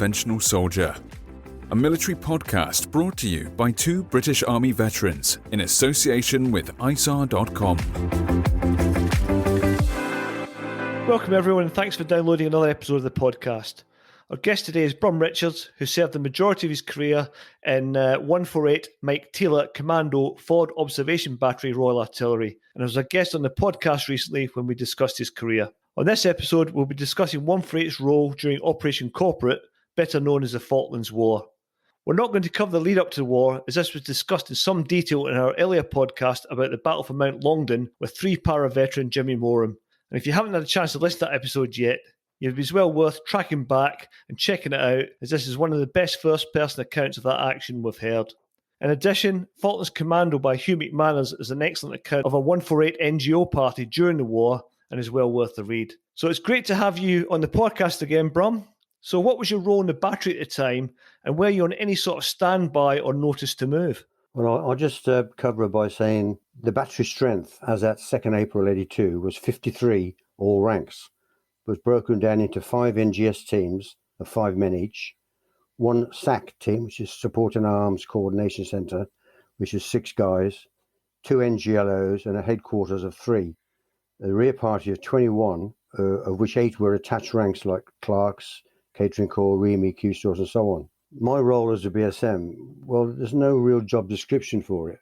Unconventional Soldier, a military podcast brought to you by two British Army veterans in association with ISAR.com. Welcome everyone and thanks for downloading another episode of the podcast. Our guest today is Brum Richards, who served the majority of his career in 148 Meiktila Commando Forward Observation Battery Royal Artillery, and was a guest on the podcast recently when we discussed his career. On this episode, we'll be discussing 148's role during Operation Corporate, better known as the Falklands War. We're not going to cover the lead up to the war, as this was discussed in some detail in our earlier podcast about the Battle for Mount Longdon with 3-para veteran Jimmy Moram. And if you haven't had a chance to listen to that episode yet, it was well worth tracking back and checking it out, as this is one of the best first-person accounts of that action we've heard. In addition, Falklands Commando by Hugh McManus is an excellent account of a 148 NGO party during the war and is well worth the read. So it's great to have you on the podcast again, Brum. So what was your role in the battery at the time, and were you on any sort of standby or notice to move? Well, I'll just cover it by saying the battery strength as at 2nd April 82 was 53 all ranks. It was broken down into 5 NGS teams of 5 men each, 1 SAC team, which is Support and Arms Coordination Centre, which is 6 guys, 2 NGLOs and a headquarters of 3. A rear party of 21, of which 8 were attached ranks like clerks, catering corps, REME, Q-stores and so on. My role as a BSM, well, there's no real job description for it.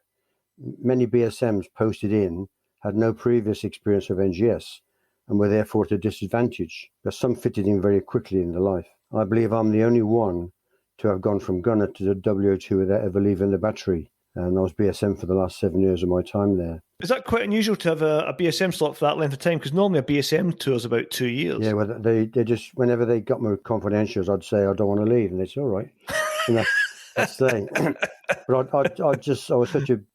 Many BSMs posted in had no previous experience of NGS and were therefore at a disadvantage, but some fitted in very quickly in the life. I believe I'm the only one to have ggone from gunner to the WO2 without ever leaving the battery, and I was BSM for the last 7 years of my time there. Is that quite unusual to have a BSM slot for that length of time? Because normally a BSM tour is about 2 years. Yeah, well, they just, whenever they got me confidentials, I'd say I don't want to leave, and they'd say, all right. You know, that's the thing. But I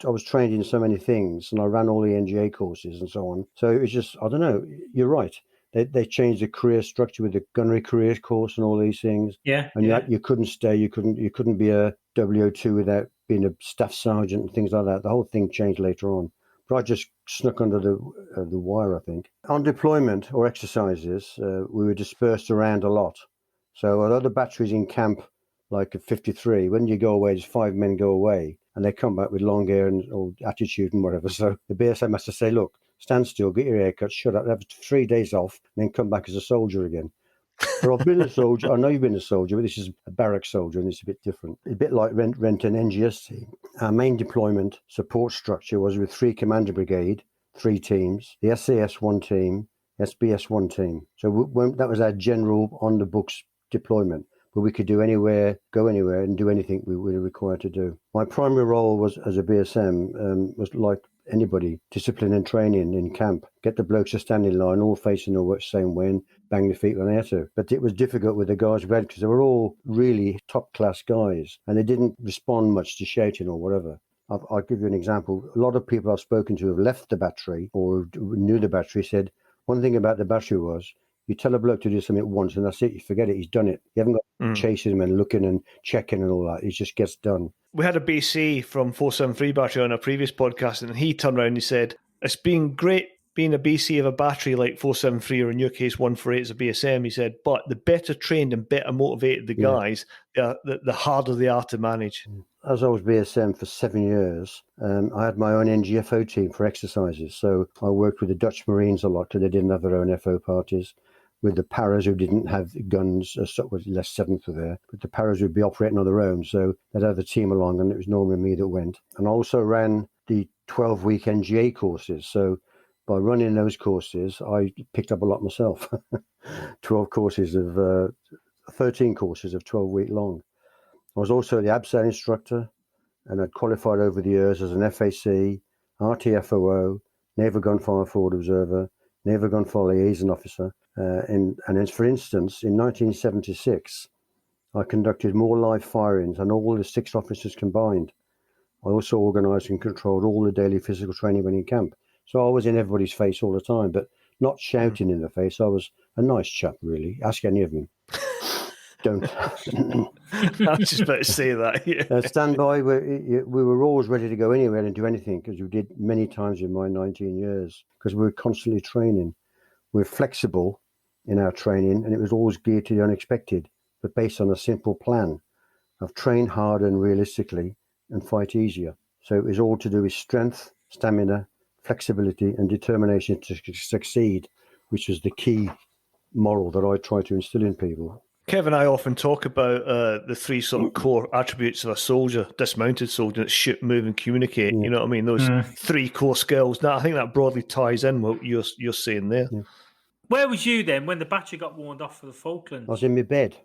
was trained in so many things, and I ran all the NGA courses and so on. So it was just, I don't know, you're right. They changed the career structure with the gunnery career course and all these things. Yeah. And you couldn't stay, you couldn't be a WO2 without being a staff sergeant and things like that. The whole thing changed later on. But I just snuck under the wire, I think. On deployment or exercises, we were dispersed around a lot. So although the batteries in camp, like at 53, when you go away, there's 5 men go away, and they come back with long hair and or attitude and whatever. So the BSM has to say, look, stand still, get your hair cut, shut up, have 3 days off, and then come back as a soldier again. But I've been a soldier. I know you've been a soldier, but this is a barrack soldier, and it's a bit different. A bit like rent an NGS team. Our main deployment support structure was with 3 Commander Brigade, 3 teams, the SAS 1 team, SBS 1 team. So that was our general on-the-books deployment. But we could do anywhere, go anywhere, and do anything we were required to do. My primary role was as a BSM was like anybody, discipline and training in camp. Get the blokes to stand in line, all facing the same way, and bang their feet when they had to. But it was difficult with the guys we had because they were all really top-class guys, and they didn't respond much to shouting or whatever. I'll give you an example. A lot of people I've spoken to who have left the battery or knew the battery said, one thing about the battery was, you tell a bloke to do something once and that's it, you forget it, he's done it. You haven't got chasing him and looking and checking and all that. It just gets done. We had a BC from 473 battery on a previous podcast, and he turned around and he said, it's been great being a BC of a battery like 473, or in your case 148 as a BSM, he said, but the better trained and better motivated the guys, the harder they are to manage. As I was BSM for 7 years, I had my own NGFO team for exercises. So I worked with the Dutch Marines a lot because they didn't have their own FO parties. With the paras who didn't have guns, less 7th were there, but the paras would be operating on their own, so they'd have the team along, and it was normally me that went. And I also ran the 12-week NGA courses, so by running those courses, I picked up a lot myself. 13 courses of 12-week long. I was also the ABSA instructor, and I'd qualified over the years as an FAC, RTFOO, Naval Gunfire Forward Observer, Naval Gunfire Liaison Officer. And for instance, in 1976, I conducted more live firings than all the 6 officers combined. I also organised and controlled all the daily physical training when in camp. So I was in everybody's face all the time, but not shouting in the face. I was a nice chap, really. Ask any of them. Don't. I was just about to say that. Yeah. Standby, we were always ready to go anywhere and do anything, because we did many times in my 19 years, because we were constantly training. We were flexible in our training, and it was always geared to the unexpected. but based on a simple plan of train hard and realistically and fight easier. So it was all to do with strength, stamina, flexibility, and determination to succeed, which was the key moral that I try to instill in people. Kev and I often talk about the three sort of core attributes of a soldier, dismounted soldier: that's shoot, move, and communicate. Yeah. You know what I mean? Those three core skills. Now, I think that broadly ties in what you're saying there. Yeah. Where was you then when the battery got warned off for the Falklands? I was in my bed.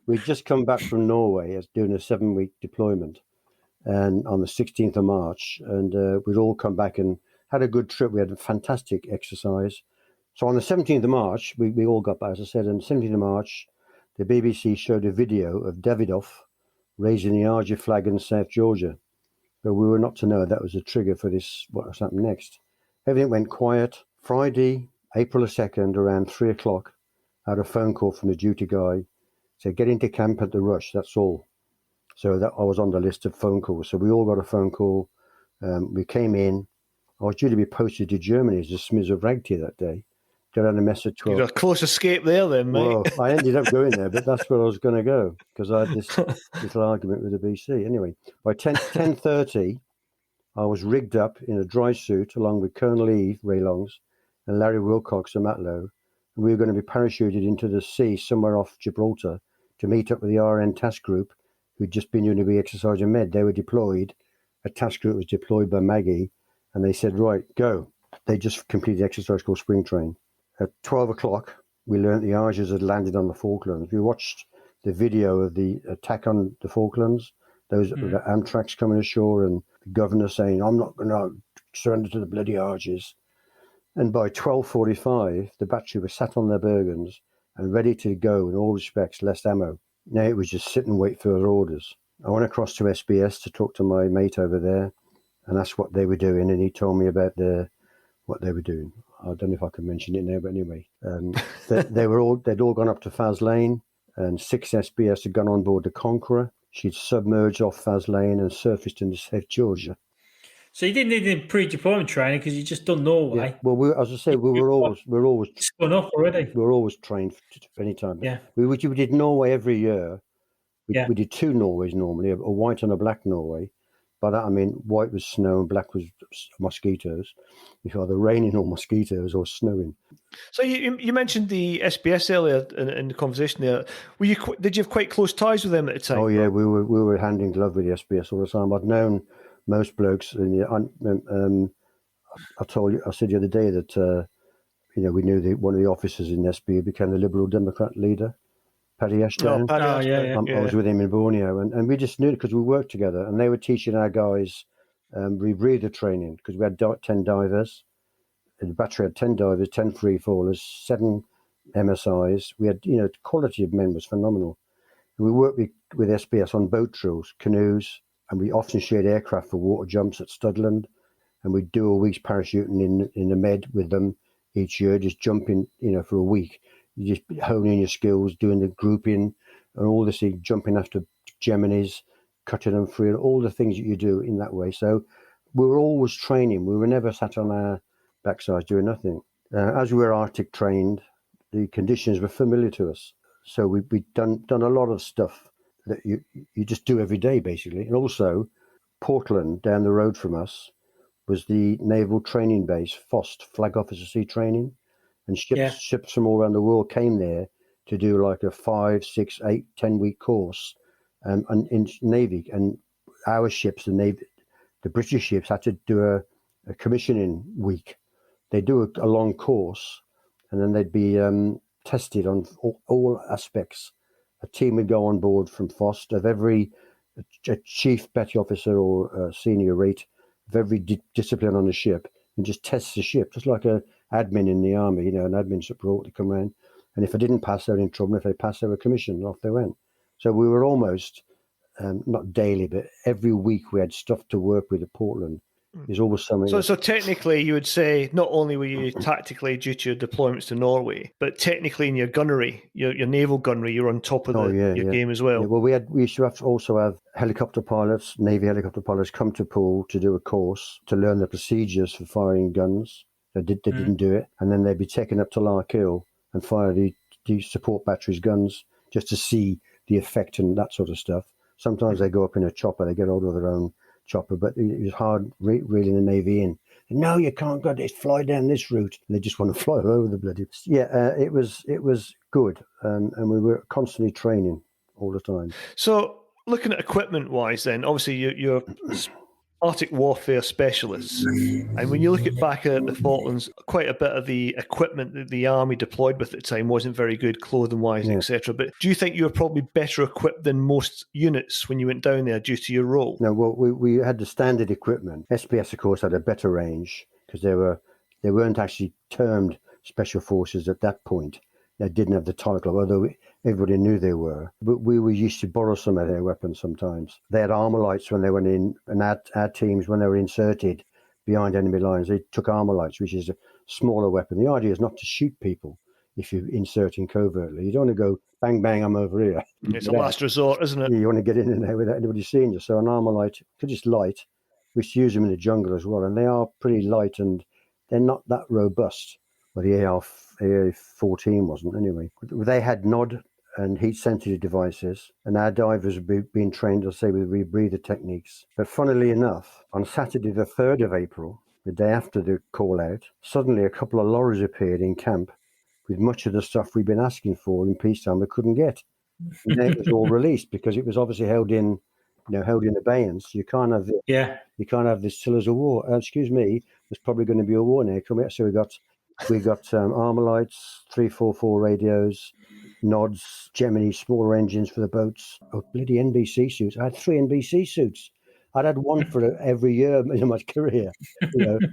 We'd just come back from Norway as doing a 7-week deployment, and on the 16th of March, and we'd all come back and had a good trip. We had a fantastic exercise. So on the 17th of March, we all got back, as I said, and the 17th of March, the BBC showed a video of Davidoff raising the Argy flag in South Georgia. But we were not to know that was a trigger for this, what was happening next. Everything went quiet. Friday, April 2nd, around 3 o'clock, I had a phone call from the duty guy. Said, get into camp at the rush, that's all. So that I was on the list of phone calls. So we all got a phone call. We came in. I was due to be posted to Germany as a smiz of ragtee that day. Got on a mess at 12. You got a close escape there then, mate. Well, I ended up going there, but that's where I was going to go because I had this little argument with the BC. Anyway, by 10:30, I was rigged up in a dry suit along with Colonel Eve Raylongs and Larry Wilcox and Matlow. And we were going to be parachuted into the sea somewhere off Gibraltar to meet up with the RN task group who'd just been doing a wee exercise in Med. They were deployed. A task group was deployed by Maggie, and they said, right, go. They just completed the exercise called Spring Train. At 12 o'clock, we learned the Argers had landed on the Falklands. We watched the video of the attack on the Falklands, those the Amtraks coming ashore and the governor saying, I'm not going to surrender to the bloody Argers. And by 12:45, the battery was sat on their Bergens and ready to go in all respects, less ammo. Now it was just sit and wait for their orders. I went across to SBS to talk to my mate over there and asked what they were doing, and he told me about what they were doing. I don't know if I can mention it now, but anyway, they'd all gone up to Faz Lane, and 6 SBS had gone on board the Conqueror. She'd submerged off Faz Lane and surfaced into South Georgia. So you didn't need any pre-deployment training because you just done Norway. Yeah. Well, as I say, we were always spun up already. We were always trained for any time. Yeah, we did Norway every year. We did 2 Norways normally, a white and a black Norway. By that I mean white was snow and black was mosquitoes. If either raining or mosquitoes or snowing. So you mentioned the SBS earlier in the conversation there. Did you have quite close ties with them at the time? Oh yeah, we were hand in glove with the SBS all the time. I'd known most blokes. I said the other day that we knew one of the officers in SB became the Liberal Democrat leader, Paddy Ashdown. I was with him in Borneo, and we just knew it because we worked together, and they were teaching our guys rebreather training because we had 10 divers. The battery had 10 divers, 10 free fallers, 7 MSIs. We had, the quality of men was phenomenal. And we worked with SBS on boat drills, canoes, and we often shared aircraft for water jumps at Studland, and we'd do a week's parachuting in the Med with them each year, just jumping, for a week. You just honing your skills, doing the grouping and all this, jumping after Geminis, cutting them free, and all the things that you do in that way. So we were always training. We were never sat on our backsides doing nothing. As we were Arctic trained, the conditions were familiar to us. So we'd done a lot of stuff that you just do every day, basically. And also, Portland, down the road from us, was the naval training base, FOST, Flag Officer Sea Training. And ships from all around the world came there to do like a 5, 6, 8, 10-week course and in Navy. And our ships, the British ships, had to do a commissioning week. They do a long course, and then they'd be tested on all aspects. A team would go on board from FOST of every a chief petty officer or senior rate of every discipline on the ship, and just test the ship, just like a admin in the army, an admin support to come around. And if I didn't pass, they were in trouble. If they passed, they were commissioned, and off they went. So we were almost, not daily, but every week we had stuff to work with at Portland. There's always something. So technically, you would say not only were you tactically due to your deployments to Norway, but technically in your gunnery, your naval gunnery, you're on top of your game as well. Yeah, well, we used to also have helicopter pilots, Navy helicopter pilots, come to Poole to do a course to learn the procedures for firing guns. They didn't do it, and then they'd be taken up to Larkhill and fire the support batteries guns just to see the effect and that sort of stuff. Sometimes they go up in a chopper, they get hold of their own chopper, but it was hard reeling the Navy in. No, you can't go this, fly down this route. And they just want to fly all over the bloody... Yeah, it was good, and we were constantly training all the time. So, looking at equipment-wise then, obviously you're Arctic warfare specialists, and when you look back at the Falklands, quite a bit of the equipment that the Army deployed with at the time wasn't very good, clothing-wise, etc. But do you think you were probably better equipped than most units when you went down there due to your role? No, well, we had the standard equipment. SBS, of course, had a better range because they weren't actually termed Special Forces at that point. They didn't have the title, although everybody knew they were. But we were used to borrow some of their weapons sometimes. They had armor lights when they went in, and our teams, when they were inserted behind enemy lines, they took armor lights, which is a smaller weapon. The idea is not to shoot people if you're inserting covertly. You don't want to go, bang, bang, I'm over here. It's a last resort, isn't it? You want to get in there without anybody seeing you. So an armor light, because it's light, we used to use them in the jungle as well, and they are pretty light, and they're not that robust. Well, the AR-14 wasn't anyway. They had nod and heat-sensitive devices, and our divers had been trained, I'll say, with rebreather techniques. But funnily enough, on Saturday the 3rd of April, the day after the call-out, suddenly a couple of lorries appeared in camp with much of the stuff we'd been asking for in peacetime we couldn't get. And then it was all released because it was obviously held in abeyance. You can't have this till there's a war. Excuse me, there's probably going to be a war now. So we got armor lights, 344 radios, nods, Gemini smaller engines for the boats. Oh, bloody NBC suits! I had 3 NBC suits. I'd had one for every year in my career,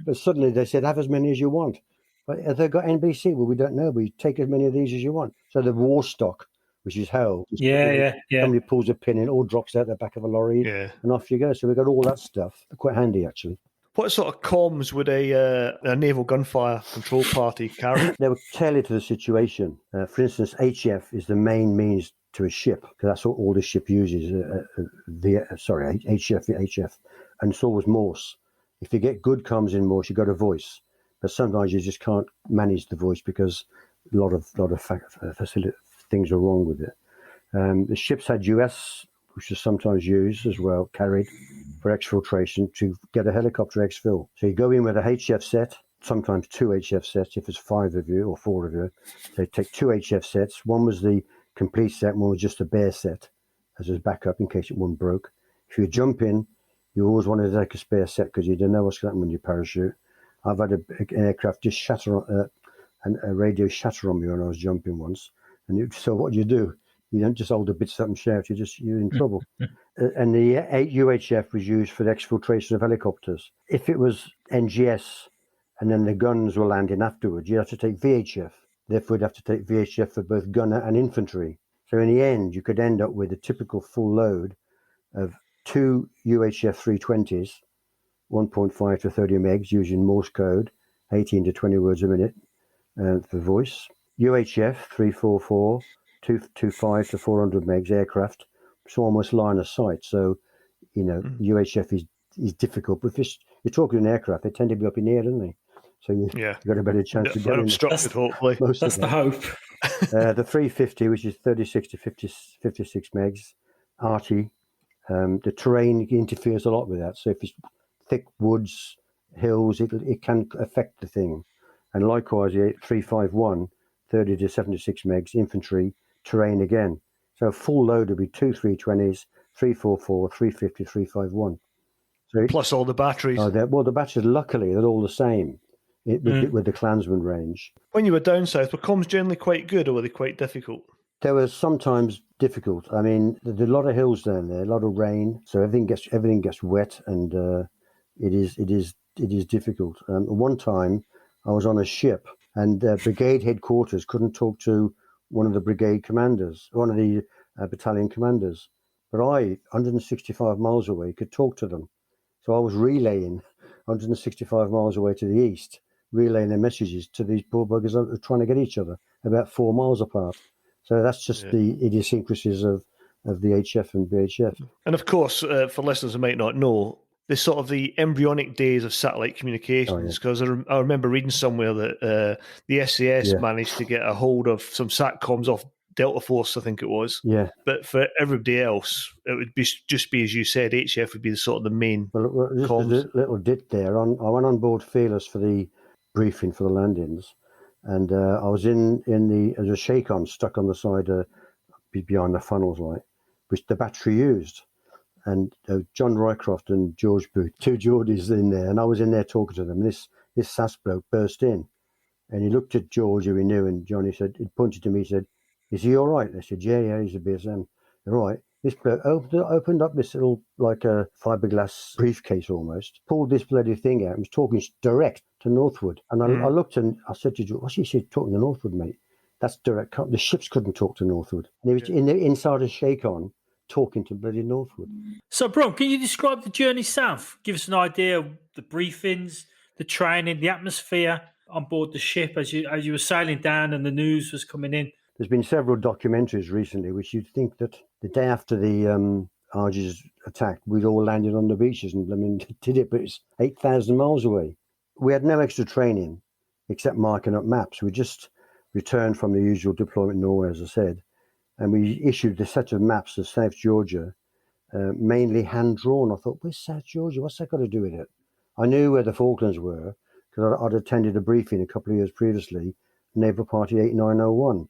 But suddenly they said, "Have as many as you want." But have they got NBC? Well, we don't know. We take as many of these as you want. So the war stock, which is held, somebody pulls a pin and it all drops out the back of a lorry, and off you go. So we got all that stuff. Quite handy, actually. What sort of comms would a naval gunfire control party carry? They were tailored to the situation. For instance, HF is the main means to a ship, because that's what all the ship uses. HF, and so was Morse. If you get good comms in Morse, you got a voice, but sometimes you just can't manage the voice because a lot of things are wrong with it. The ships had US, which is sometimes used as well, carried for exfiltration to get a helicopter exfil. So you go in with a HF set, sometimes 2 HF sets if there's 5 of you or 4 of you. They take 2 HF sets. One was the complete set, one was just a bare set as a backup in case one broke. If you jump in, you always wanted to take a spare set because you don't know what's going to happen when you parachute. I've had an aircraft just shatter, a radio shatter on me when I was jumping once. So what do? You don't just hold the bits up and shout. You're in trouble. And the UHF was used for the exfiltration of helicopters. If it was NGS and then the guns were landing afterwards, you'd have to take VHF. Therefore, you'd have to take VHF for both gunner and infantry. So in the end, you could end up with a typical full load of 2 UHF 320s, 1.5 to 30 megs using Morse code, 18 to 20 words a minute for voice. UHF 344, 225 to 400 megs aircraft. It's almost line of sight. So, UHF is difficult. But if you're talking an aircraft, they tend to be up in the air, don't they? So you've got a better chance of getting obstructed, hopefully. That's the hope. The 350, which is 36 to 56 megs, arty. The terrain interferes a lot with that. So if it's thick woods, hills, it can affect the thing. And likewise, the 351, 30 to 76 megs, infantry, terrain again. So a full load would be 2 320s, 344, 350, 351. So plus all the batteries. The batteries, luckily, they're all the same with the Klansman range. When you were down south, were comms generally quite good, or were they quite difficult? They were sometimes difficult. I mean, there's a lot of hills down there, a lot of rain, so everything gets wet, and it is difficult. One time, I was on a ship, and brigade headquarters couldn't talk to one of the brigade commanders, one of the battalion commanders. But I, 165 miles away, could talk to them. So I was relaying 165 miles away to the east, relaying their messages to these poor buggers that were trying to get each other about 4 miles apart. So that's just the idiosyncrasies of the HF and VHF. And of course, for listeners who might not know, the sort of the embryonic days of satellite communications, because I remember reading somewhere that the SAS managed to get a hold of some SATCOMs off Delta Force, I think it was. Yeah. But for everybody else, it would just be as you said. HF would be the sort of the main. Well, just comms. a little dit there. I went on board Fearless for the briefing for the landings, and I was in there's a shake-on stuck on the side behind the funnels, like, which the battery used. And John Roycroft and George Booth, two Geordies in there, and I was in there talking to them. This SAS bloke burst in, and he looked at George, who he knew, and Johnny said, he pointed to me, he said, "Is he all right?" I said, yeah, he's a BSM. All right. This bloke opened up this little, like a fiberglass briefcase almost, pulled this bloody thing out and was talking direct to Northwood. And I looked and I said to George, "What's he said talking to Northwood, mate? That's direct. The ships couldn't talk to Northwood." And he was inside a shake-on talking to bloody Northwood. So, Brum, can you describe the journey south? Give us an idea of the briefings, the training, the atmosphere on board the ship as you were sailing down and the news was coming in. There's been several documentaries recently which you'd think that the day after the Argies attacked, we'd all landed on the beaches and did it, but it's 8,000 miles away. We had no extra training except marking up maps. We just returned from the usual deployment in Norway, as I said, and we issued a set of maps of South Georgia, mainly hand-drawn. I thought, where's South Georgia? What's that got to do with it? I knew where the Falklands were because I'd attended a briefing a couple of years previously, Naval Party 8901.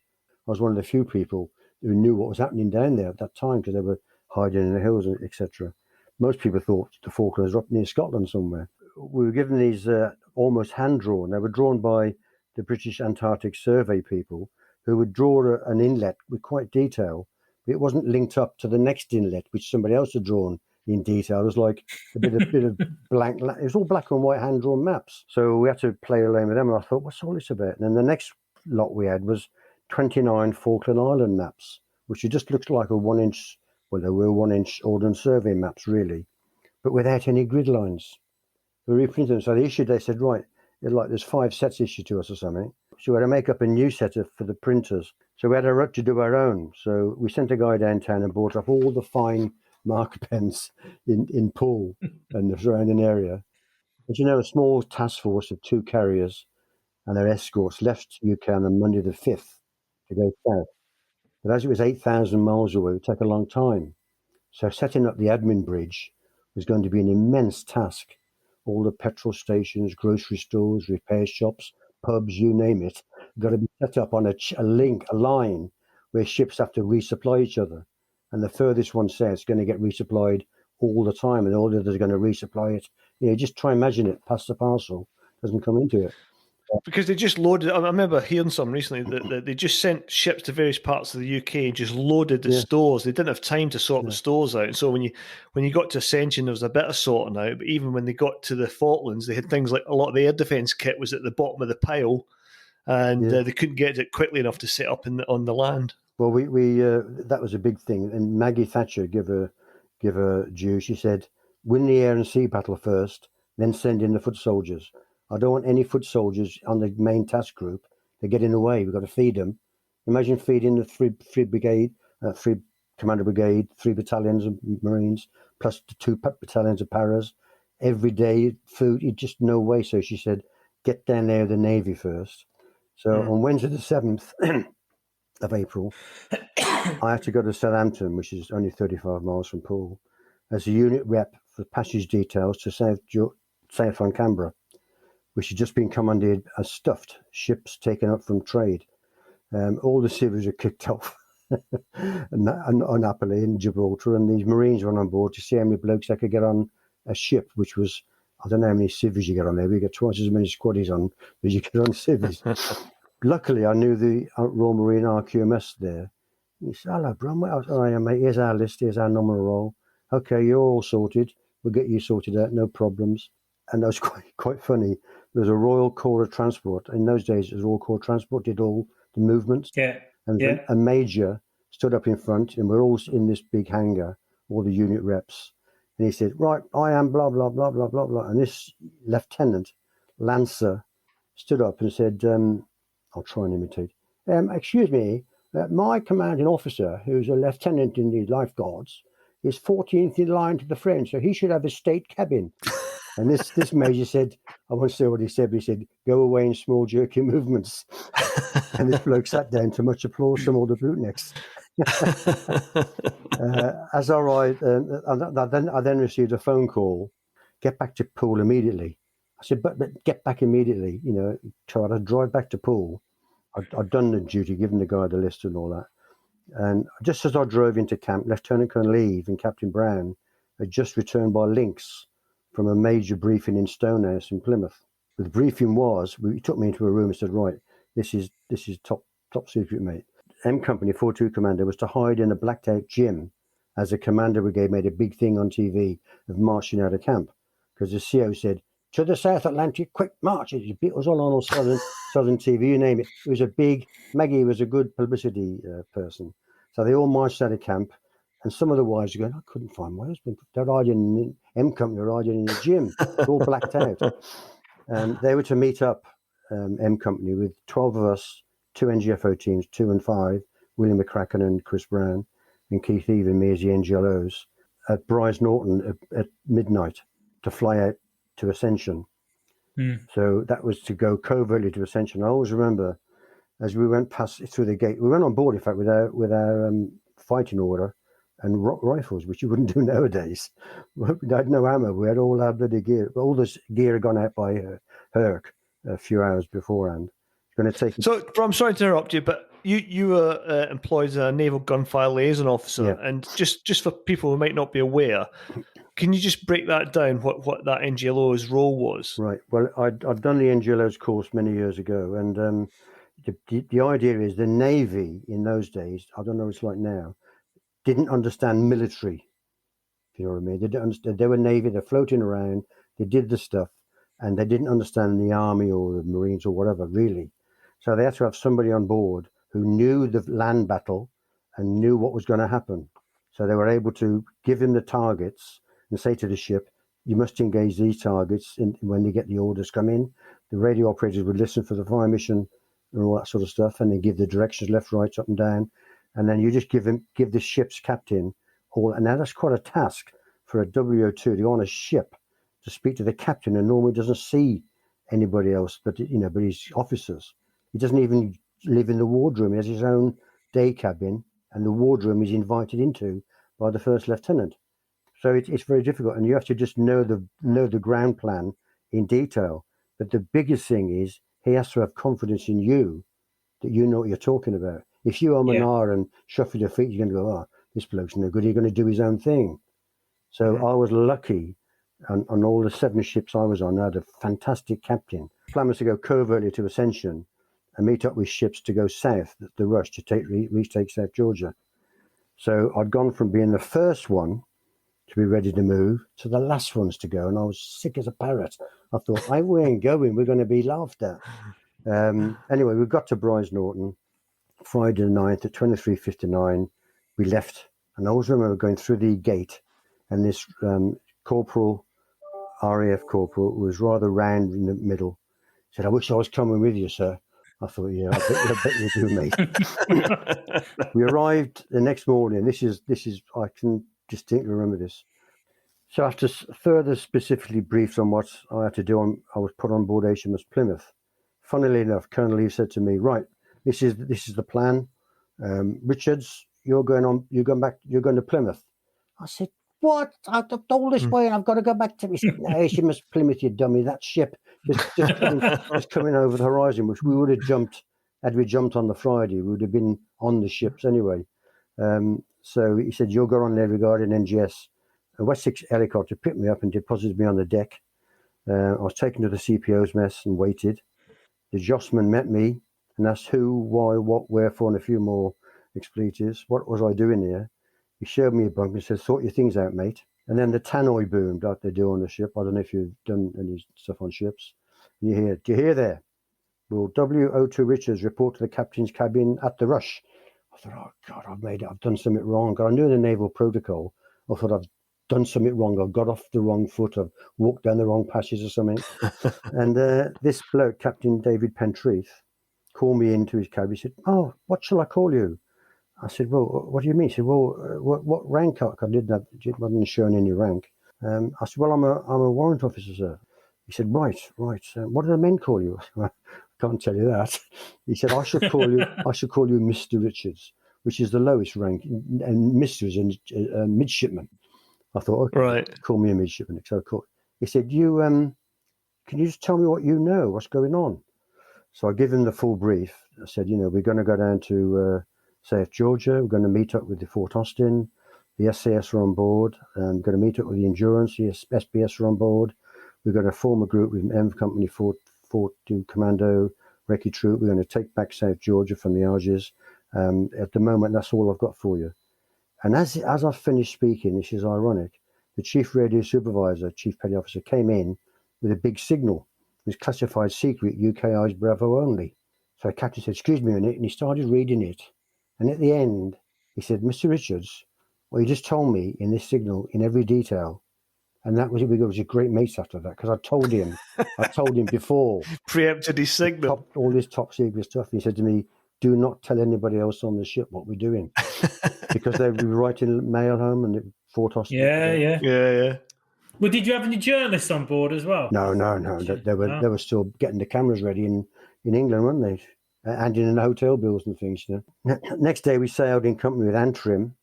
I was one of the few people who knew what was happening down there at that time because they were hiding in the hills, etc. Most people thought the Falklands were up near Scotland somewhere. We were given these almost hand-drawn. They were drawn by the British Antarctic Survey people who would draw an inlet with quite detail, but it wasn't linked up to the next inlet, which somebody else had drawn in detail. It was like a bit of blank. It was all black and white hand-drawn maps. So we had to play along with them, and I thought, what's all this about? And then the next lot we had was 29 Falkland Island maps, which just looks like a 1-inch, well, they were 1-inch Ordnance Survey maps, really, but without any grid lines. We reprinted them. So they said, right, there's 5 sets issued to us or something. So we had to make up a new set for the printers. So we had to do our own. So we sent a guy downtown and bought up all the fine marker pens in Poole and the surrounding area. But a small task force of 2 carriers and their escorts left UK on Monday the 5th to go south. But as it was 8,000 miles away, it would take a long time. So setting up the admin bridge was going to be an immense task. All the petrol stations, grocery stores, repair shops, pubs, you name it, got to be set up on a line where ships have to resupply each other. And the furthest one says it's going to get resupplied all the time, and all the others are going to resupply it. Just try and imagine it, pass the parcel, doesn't come into it. Because they just loaded. I remember hearing some recently that they just sent ships to various parts of the UK and just loaded the stores. They didn't have time to sort the stores out. And so when you got to Ascension, there was a bit of sorting out. But even when they got to the Falklands, they had things like a lot of the air defence kit was at the bottom of the pile, and they couldn't get it quickly enough to set up on the land. Well, we that was a big thing. And Maggie Thatcher give her due. She said, "Win the air and sea battle first, then send in the foot soldiers. I don't want any foot soldiers on the main task group. They get in the way. We've got to feed them." Imagine feeding the three brigade, 3 Commando Brigade, 3 battalions of Marines, plus the 2 battalions of Paras. Every day, food, just no way. So she said, get down there with the Navy first. So on Wednesday the 7th of April, I had to go to Southampton, which is only 35 miles from Poole, as a unit rep for passage details to South on Canberra, which had just been commandeered as stuffed ships taken up from trade. All the civvies were kicked off unhappily in Gibraltar, and these Marines went on board to see how many blokes they could get on a ship, which was, I don't know how many civvies you get on there, but you get twice as many squaddies on as you get on civvies. Luckily, I knew the Royal Marine RQMS there. He said, "Hello, Brum. Oh, yeah, mate, here's our list, here's our nominal roll. Okay, you're all sorted. We'll get you sorted out, no problems." And that was quite funny. There was a Royal Corps of Transport. In those days, it was Royal Corps of Transport, did all the movements. Yeah. And a major stood up in front, and we're all in this big hangar, all the unit reps. And he said, "Right, I am blah, blah, blah, blah, blah, blah." And this lieutenant, Lancer, stood up and said, I'll try and imitate, "Excuse me, my commanding officer, who's a lieutenant in the Lifeguards, is 14th in line to the French, so he should have a state cabin. And this major said, I won't say what he said, but he said, go away in small jerky movements. And this bloke sat down to much applause from all the bootnecks. As I arrived, I then received a phone call, get back to Poole immediately. I said, but get back immediately, try to drive back to Poole. I'd done the duty, given the guy the list and all that. And just as I drove into camp, Lieutenant Colonel Eve and Captain Brown had just returned by links from a major briefing in Stonehouse in Plymouth. The briefing was, he took me into a room and said, right, this is top secret, mate. M Company 42 Commando was to hide in a blacked out gym as the Commando Brigade made a big thing on TV of marching out of camp. Because the CO said, to the South Atlantic, quick march. It was all on Southern TV, you name it. It was a big, Maggie was a good publicity person. So they all marched out of camp. And some of the wives are going, I couldn't find my husband. They're riding, M Company were riding in the gym, all blacked out. And they were to meet up, M Company, with 12 of us, 2 NGFO teams, 2 and 5, William McCracken and Chris Brown, and Keith Eve and me as the NGLOs, at Bryce Norton at midnight to fly out to Ascension. So that was to go covertly to Ascension. I always remember, as we went past through the gate, we went on board, in fact, with our fighting order and rifles, which you wouldn't do nowadays. We had no ammo. We had all our bloody gear. All this gear had gone out by Herc a few hours beforehand. Going to take. So, I'm sorry to interrupt you, but you were employed as a Naval Gunfire Liaison Officer, Yeah. and just for people who might not be aware, can you just break that down? What that NGLO's role was? Right. Well, I'd done the NGLO's course many years ago, and the idea is the Navy in those days, I don't know what it's like now, didn't understand military. If you know what I mean, they didn't understand. They were Navy. They're floating around. They did the stuff, and they didn't understand the Army or the Marines or whatever really. So they had to have somebody on board who knew the land battle and knew what was going to happen. So they were able to give him the targets and say to the ship, you must engage these targets when you get the orders come in. The radio operators would listen for the fire mission and all that sort of stuff, and then give the directions left, right, up and down. And then you just give the ship's captain all. And now that's quite a task for a WO2 to go on a ship to speak to the captain, and normally doesn't see anybody else but his officers. He doesn't even live in the wardroom. He has his own day cabin, and the wardroom is invited into by the first lieutenant. So it's very difficult, and you have to just know the ground plan in detail. But the biggest thing is he has to have confidence in you that you know what you're talking about. If you are and shuffle your feet, you're going to go, oh, this bloke's no good. He's going to do his own thing. So I was lucky on all the 7 ships I was on. I had a fantastic captain. The plan was to go covertly to Ascension and meet up with ships to go south, the rush to retake South Georgia. So I'd gone from being the first one to be ready to move to the last ones to go, and I was sick as a parrot. I thought, we ain't going, we're going to be laughed at. Anyway, we got to Bryce Norton Friday the 9th at 23:59. We left, and I always remember going through the gate, and this corporal, RAF corporal, was rather round in the middle, said, I wish I was coming with you, sir. I thought, yeah, I bet you do, mate. We arrived the next morning. This is I can distinctly remember this. So after further specifically briefs on what I had to do, I was put on board HMS Plymouth. Funnily enough, Colonel Lee said to me, right, this is the plan. Richards, you're going to Plymouth. I said, what? I've done all this way and I've got to go back to me. No, HMS Plymouth, you dummy. That ship just coming over the horizon, which we would have jumped. Had we jumped on the Friday, we would have been on the ships anyway. So he said, you'll go on there regarding NGS. A Wessex helicopter picked me up and deposited me on the deck. I was taken to the CPO's mess and waited. The Jossman met me and asked who, why, what, wherefore, and a few more expletives. What was I doing here? He showed me a bunk and said, sort your things out, mate. And then the tannoy boomed like they do on the ship. I don't know if you've done any stuff on ships. And you hear, do you hear there? Will WO2 Richards report to the captain's cabin at the rush? I thought, oh, God, I've done something wrong. I knew the naval protocol. I thought, I've done something wrong. I've got off the wrong foot. I've walked down the wrong passage or something. And this bloke, Captain David Pentreath, called me into his cabin. He said, oh, what shall I call you? I said, well, what do you mean? He said, well, what rank? I wasn't showing any rank. I said, well, I'm a warrant officer, sir. He said, right. What do the men call you? I can't tell you that. He said, I should call you Mr. Richards, which is the lowest rank, and Mr. is a midshipman. I thought, okay, Right. call me a midshipman. So he said, can you just tell me what you know? What's going on? So I give him the full brief. I said, we're going to go down to SAS Georgia. We're going to meet up with the Fort Austin. The SAS are on board. We're going to meet up with the Endurance. The SBS are on board. We're going to form a group with M Company, Fort Commando, Recce Troop. We're going to take back South Georgia from the Arges. At the moment, that's all I've got for you. And as I finished speaking, this is ironic, the Chief Radio Supervisor, Chief Petty Officer, came in with a big signal. It was classified secret, UK Eyes Bravo only. So the captain said, excuse me a minute, and he started reading it. And at the end, he said, Mr. Richards, well, you just told me in this signal in every detail. And that was it. We was a great mates after that, because I told him before. Preempted his signal. All this top secret stuff. And he said to me, do not tell anybody else on the ship what we're doing. Because they were writing mail home and the Fort Austin. Yeah. Well, did you have any journalists on board as well? No. They were still getting the cameras ready in England, weren't they? And in the hotel bills and things. Next day, we sailed in company with Antrim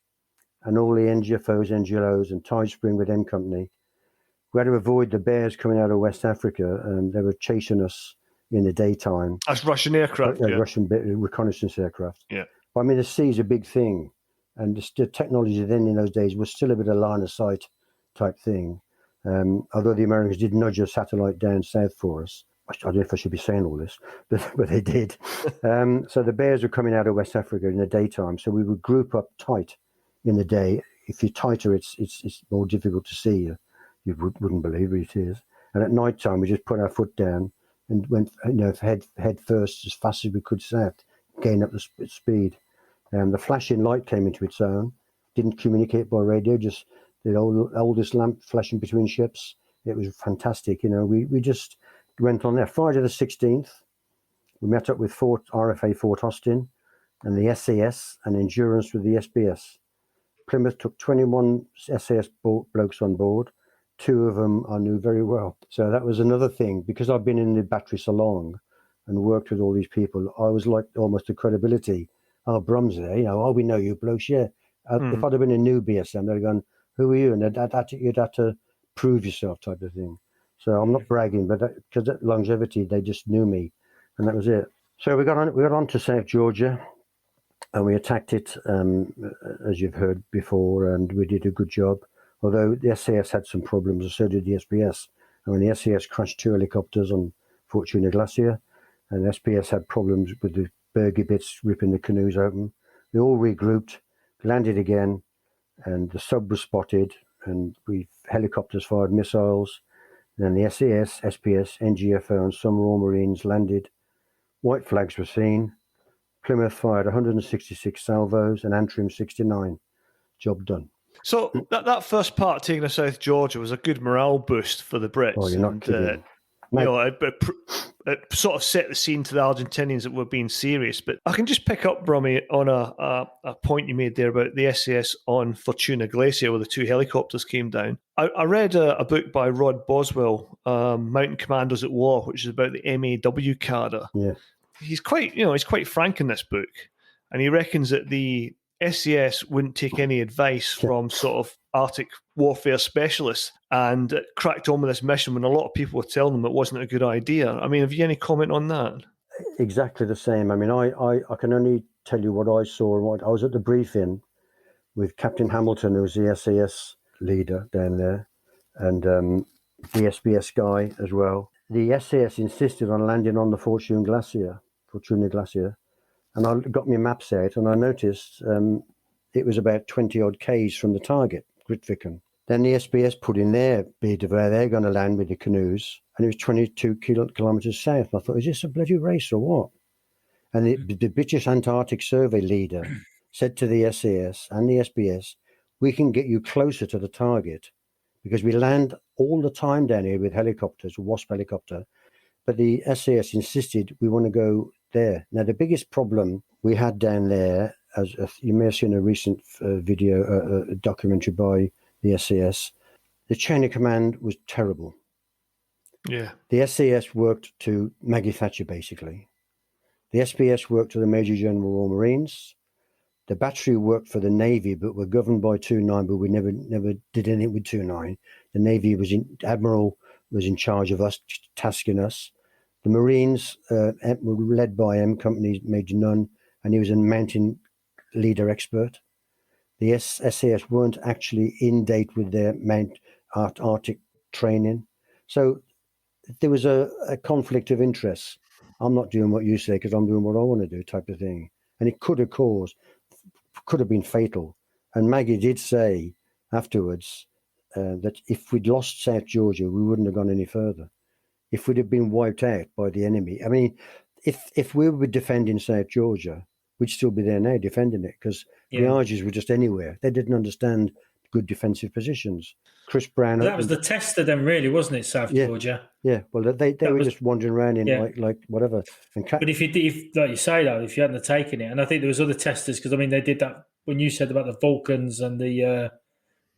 and all the NGFOs, NGLOs, and Tide Spring with M Company. We had to avoid the bears coming out of West Africa, and they were chasing us in the daytime. That's Russian aircraft. Russian reconnaissance aircraft. Yeah. But I mean, the sea's a big thing, and the technology then in those days was still a bit of line of sight type thing. Although the Americans did nudge a satellite down south for us. I don't know if I should be saying all this, but they did. So the bears were coming out of West Africa in the daytime, so we would group up tight in the day. If you're tighter, it's more difficult to see you. You wouldn't believe it is. And at night time, we just put our foot down and went, head first as fast as we could south, gain up the speed. The flashing light came into its own. Didn't communicate by radio, just the oldest lamp flashing between ships. It was fantastic. We just went on there. Friday the 16th, we met up with RFA Fort Austin and the SAS and Endurance with the SBS. Plymouth took 21 SAS blokes on board. 2 of them I knew very well. So that was another thing. Because I've been in the battery so long and worked with all these people, I was like almost a credibility. Oh, Brum's there, we know you blokes, yeah. If I'd have been a new BSM, they'd have gone, who are you? And you'd have to prove yourself type of thing. So I'm not bragging, but because that longevity, they just knew me, and that was it. So we got on to South Georgia, and we attacked it, as you've heard before, and we did a good job. Although the SAS had some problems, and so did the SBS. The SAS crashed 2 helicopters on Fortuna Glacier, and the SBS had problems with the bergy bits ripping the canoes open. They all regrouped, landed again, and the sub was spotted, and helicopters fired missiles. Then the SAS, SPS, NGFO, and some Royal Marines landed. White flags were seen. Plymouth fired 166 salvos and Antrim 69. Job done. So that first part, taking us South Georgia, was a good morale boost for the Brits. Oh, you're not kidding. It sort of set the scene to the Argentinians that were being serious. But I can just pick up, Brummy, on a point you made there about the SAS on Fortuna Glacier, where the 2 helicopters came down. I read a book by Rod Boswell, Mountain Commandos at War, which is about the MAW cadre. Yeah. He's quite frank in this book, and he reckons that the SAS wouldn't take any advice from sort of Arctic warfare specialists, and cracked on with this mission when a lot of people were telling them it wasn't a good idea. I mean, have you any comment on that? Exactly the same. I mean, I can only tell you what I saw. I was at the briefing with Captain Hamilton, who was the SAS leader down there, and the SBS guy as well. The SAS insisted on landing on the Fortuna Glacier, and I got my maps out, and I noticed it was about 20-odd Ks from the target, Grytviken. Then the SBS put in their bid of where they're going to land with the canoes, and it was 22 kilometres south. And I thought, is this a bloody race or what? And the British Antarctic Survey leader said to the SAS and the SBS, we can get you closer to the target because we land all the time down here with helicopters, Wasp helicopter, but the SAS insisted we want to go there. Now, the biggest problem we had down there, as you may have seen a recent video, a documentary by the SAS, the chain of command was terrible. Yeah. The SAS worked to Maggie Thatcher, basically. The SBS worked to the Major General Royal Marines. The battery worked for the Navy, but were governed by 2-9, but we never did anything with 2-9. The Navy Admiral was in charge of us, tasking us. The Marines were led by M Company Major Nunn, and he was a mountain leader expert. The SAS weren't actually in date with their Arctic training. So there was a conflict of interests. I'm not doing what you say because I'm doing what I want to do, type of thing. And it could have been fatal. And Maggie did say afterwards that if we'd lost South Georgia, we wouldn't have gone any further. If we'd have been wiped out by the enemy. I mean, if we were defending South Georgia, we'd still be there now defending it, because the Argies were just anywhere. They didn't understand good defensive positions. Chris Brown. That was the test of them, really, wasn't it, South Georgia? Yeah, well, they were just wandering around in like whatever. But if like you say, though, if you hadn't taken it, and I think there was other testers, because I mean they did that when you said about the Falklands and the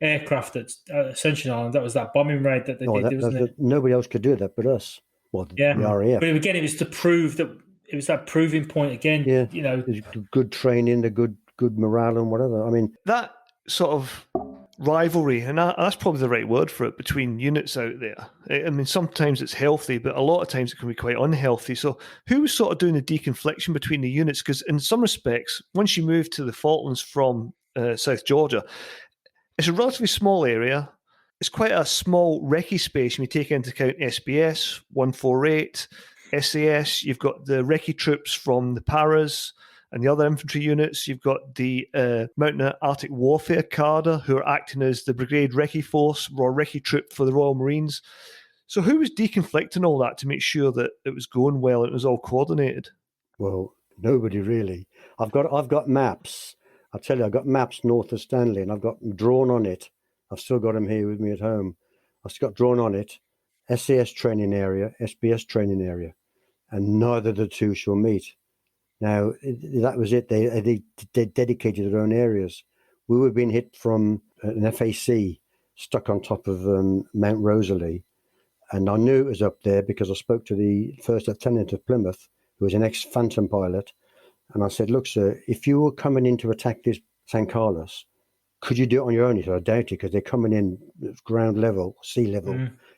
aircraft at Ascension Island. That was that bombing raid that they did, wasn't it? Nobody else could do that but us. Well, the RAF. But again, it was to prove that it was that proving point again. Yeah, you know, the good training, the good morale, and whatever. I mean, that sort of rivalry, and that's probably the right word for it, between units out there. I mean, sometimes it's healthy, but a lot of times it can be quite unhealthy. So who was sort of doing the deconfliction between the units? Because in some respects, once you move to the Falklands from South Georgia, it's a relatively small area. It's quite a small recce space when you take into account SBS, 148, SAS. You've got the recce troops from the Paras and the other infantry units. You've got the Mountain Arctic Warfare Cadre, who are acting as the Brigade Recce Force or Recce Troop for the Royal Marines. So who was deconflicting all that to make sure that it was going well and it was all coordinated? Well, nobody really. I've got maps. I'll tell you, I've got maps north of Stanley, and I've got them drawn on it. I've still got them here with me at home. I've still got drawn on it SAS training area, SBS training area, and neither of the two shall meet. Now, that was it. They dedicated their own areas. We were being hit from an FAC stuck on top of Mount Rosalie, and I knew it was up there because I spoke to the first lieutenant of Plymouth, who was an ex-Phantom pilot, and I said, look, sir, if you were coming in to attack this San Carlos, could you do it on your own? He said, I doubt it, because they're coming in ground level, sea level,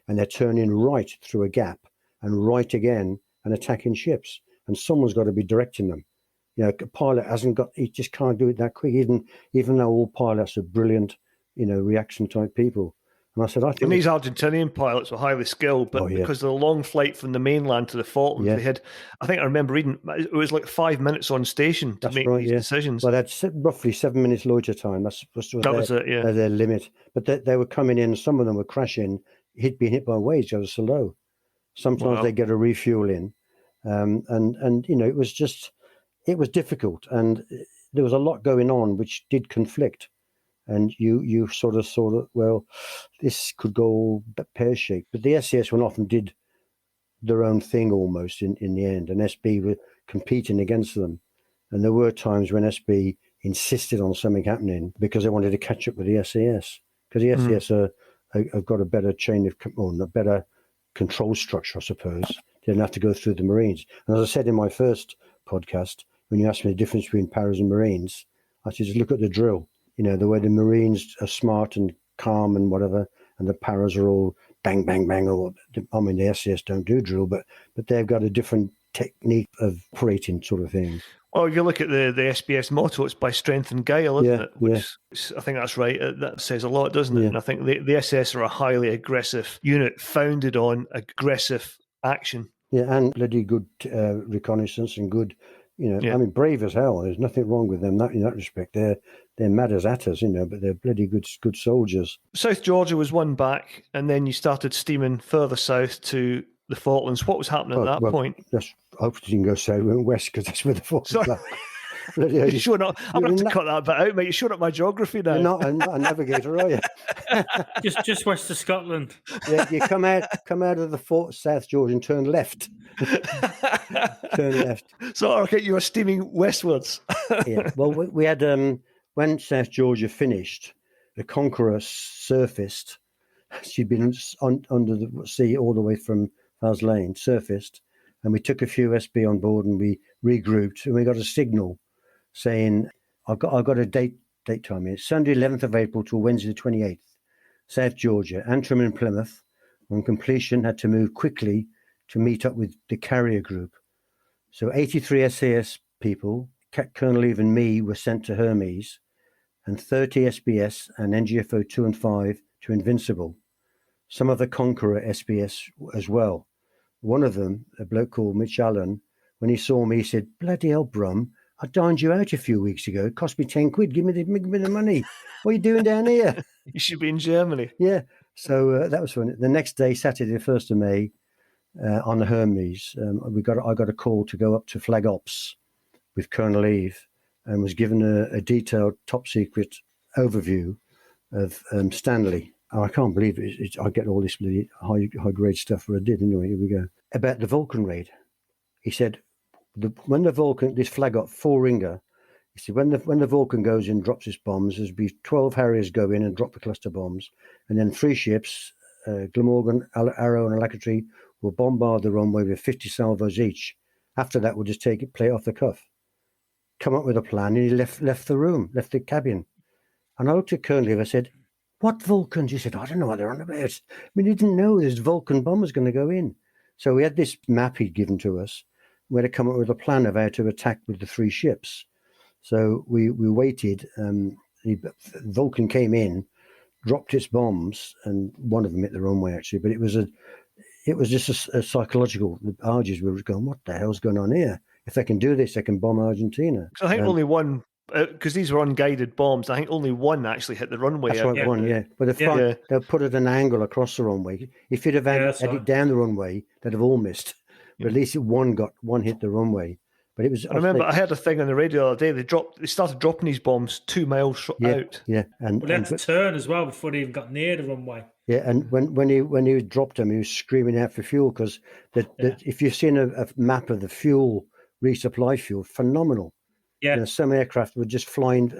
and they're turning right through a gap and right again and attacking ships. And someone's got to be directing them. You know, a pilot he just can't do it that quick, even though all pilots are brilliant, reaction type people. And I said, I think... And these Argentinian pilots were highly skilled, but because of the long flight from the mainland to the Falklands, they had, I think I remember reading, it was like 5 minutes on station to make these decisions. Well, that's roughly 7 minutes loiter time. That was their limit. But they were coming in, some of them were crashing, being hit by waves because it was so low. Sometimes they get a refuel in. And it was difficult. And there was a lot going on which did conflict. And you sort of, well, this could go pear-shaped. But the SAS one often did their own thing almost in the end, and SB were competing against them. And there were times when SB insisted on something happening because they wanted to catch up with the SAS. Because the SAS have got a better a better control structure, I suppose. They didn't have to go through the Marines. And as I said in my first podcast, when you asked me the difference between Paras and Marines, I said, just look at the drill. The way the Marines are smart and calm and whatever, and the Paras are all bang, bang, bang. The SAS don't do drill, but they've got a different technique of operating sort of thing. Well, if you look at the SBS motto, it's by strength and guile, isn't it? Which I think that's right. That says a lot, doesn't it? And I think the SS are a highly aggressive unit founded on aggressive action. Yeah, and bloody good reconnaissance and good... I mean, brave as hell. There's nothing wrong with them in that respect. They're mad as atters, but they're bloody good soldiers. South Georgia was won back, and then you started steaming further south to the Falklands. What was happening at that point? Hopefully you can go south and west, because that's where the Falklands are. Bloody hell, You're showing up. I'm going to you're cut that bit out, mate. You're showing up my geography now. You're not a navigator, are you? just west of Scotland. Yeah, you come out of the Fort South George and turn left. Turn left. So, okay, you were steaming westwards. Yeah. Well, we had when South Georgia finished, the Conqueror surfaced. She'd been under the sea all the way from Fowles Lane, surfaced, and we took a few SB on board and we regrouped, and we got a signal saying, "I've got a date time here. Sunday, 11th of April till Wednesday, the 28th. South Georgia, Antrim and Plymouth. On completion, had to move quickly to meet up with the carrier group. So 83 SAS people, Colonel Eve and me, were sent to Hermes, and 30 SBS and NGFO 2 and 5 to Invincible. Some of the Conqueror SBS as well. One of them, a bloke called Mitch Allen, when he saw me, he said, "Bloody hell, Brum, I dined you out a few weeks ago. It cost me 10 quid. Give me the money. What are you doing down here?" You should be in Germany. Yeah. So that was fun. The next day, Saturday, the 1st of May, on the Hermes, I got a call to go up to Flag Ops with Colonel Eve, and was given a detailed top secret overview of Stanley. Oh, I can't believe it. I get all this bloody high grade stuff. But I did anyway. Here we go. About the Vulcan raid. He said, when the Vulcan, this Flag Op 4-ringer, he said, when the Vulcan goes in and drops its bombs, there'll be 12 Harriers go in and drop the cluster bombs, and then 3 ships, Glamorgan, Arrow, and Alacrity, will bombard the runway with 50 salvos each. After that, we'll just play it off the cuff. Come up with a plan, and he left the cabin. And I looked at Colonel Eve, I said, "What Vulcans?" He said, "I don't know what they're on about." I mean, he didn't know this Vulcan bomb was going to go in. So we had this map he'd given to us. We had to come up with a plan of how to attack with the 3 ships. So we waited. The Vulcan came in, dropped its bombs, and one of them hit the runway actually. But it was just a psychological. The Argies were going, "What the hell's going on here? If they can do this, they can bomb Argentina." So I think only one, because these were unguided bombs. I think only one actually hit the runway. That's right, one, yeah. But they'll put it at an angle across the runway. If you'd have had it down the runway, they'd have all missed. But at least one hit the runway. But it was. I remember I heard a thing on the radio the other day. They started dropping these bombs 2 miles out. Yeah, and they had to turn as well before they even got near the runway. Yeah, and when he dropped them, he was screaming out for fuel because if you've seen a map of the fuel resupply fuel, phenomenal. Yeah, you know, some aircraft were just flying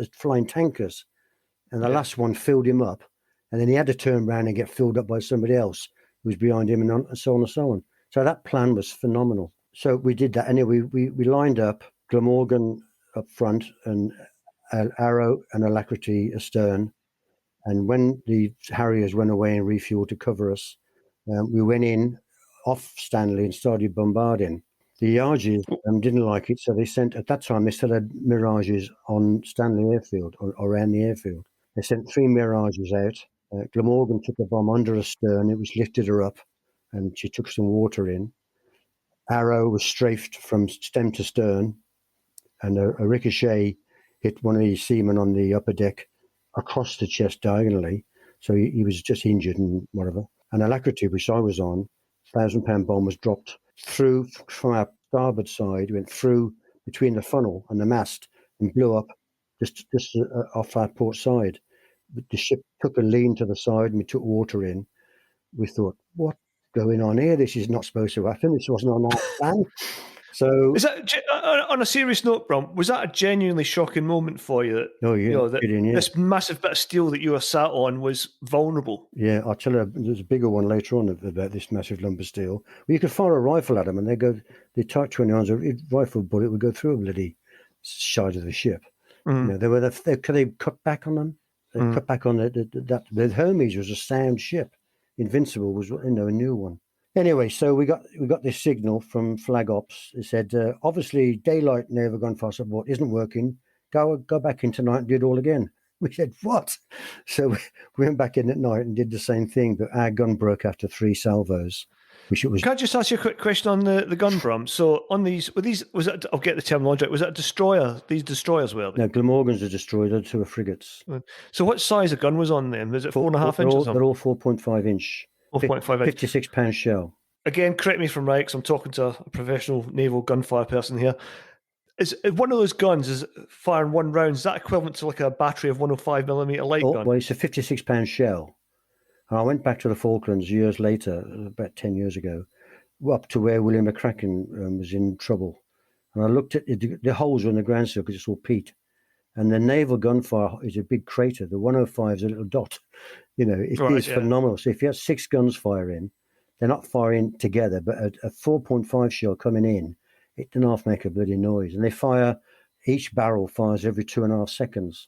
tankers, and the last one filled him up, and then he had to turn around and get filled up by somebody else who was behind him, and so on and so on. So that plan was phenomenal. So we did that anyway. We lined up Glamorgan up front and Arrow and Alacrity astern. And when the Harriers went away and refueled to cover us, we went in off Stanley and started bombarding. The Argies didn't like it, so they sent, at that time, they still had Mirages on Stanley Airfield or around the airfield. They sent 3 Mirages out. Glamorgan took a bomb under her stern. It was lifted her up, and she took some water in. Arrow was strafed from stem to stern, and a ricochet hit one of the seamen on the upper deck across the chest diagonally, so he was just injured and whatever. And Alacrity, which I was on, 1,000-pound bomb was dropped through from our starboard side, went through between the funnel and the mast and blew up just off our port side. The ship took a lean to the side and we took water in. We thought, what's going on here? This is not supposed to happen. This wasn't on our plan. So, is that, on a serious note, Brum, was that a genuinely shocking moment for you? That, this massive bit of steel that you were sat on was vulnerable. Yeah, I'll tell you, there's a bigger one later on about this massive lump of steel. Well, you could fire a rifle at them, and the Type 29s, a rifle bullet would go through a bloody side of the ship. Mm. You know, they cut back on them. They cut back on the Hermes was a sound ship. Invincible was a new one. Anyway, so we got this signal from Flag Ops. It said, obviously, daylight Naval Gunfire support isn't working. Go back in tonight and do it all again. We said, what? So we went back in at night and did the same thing, but our gun broke after 3 salvos. Can I just ask you a quick question on the gun, Brum? So on these, I'll get the terminology right. Was that a destroyer? These destroyers were they? No, Glamorgan's a destroyer. The 2 are frigates. So what size of gun was on them? Was it 4.5 inches? They're all 4.5 inch. 4.5 inch. 56-pound shell. Again, correct me if I'm right, because I'm talking to a professional naval gunfire person here. Is one of those guns is firing one round? Is that equivalent to like a battery of 105mm light gun? Well, it's a 56-pound shell. And I went back to the Falklands years later, about 10 years ago, up to where William McCracken was in trouble. And I looked at the holes were in the ground still because it's all peat. And the Naval Gunfire is a big crater. The 105 is a little dot. It is phenomenal. So if you have 6 guns firing, they're not firing together, but a 4.5 shell coming in, it doesn't half make a bloody noise. And they fire, each barrel fires every 2.5 seconds.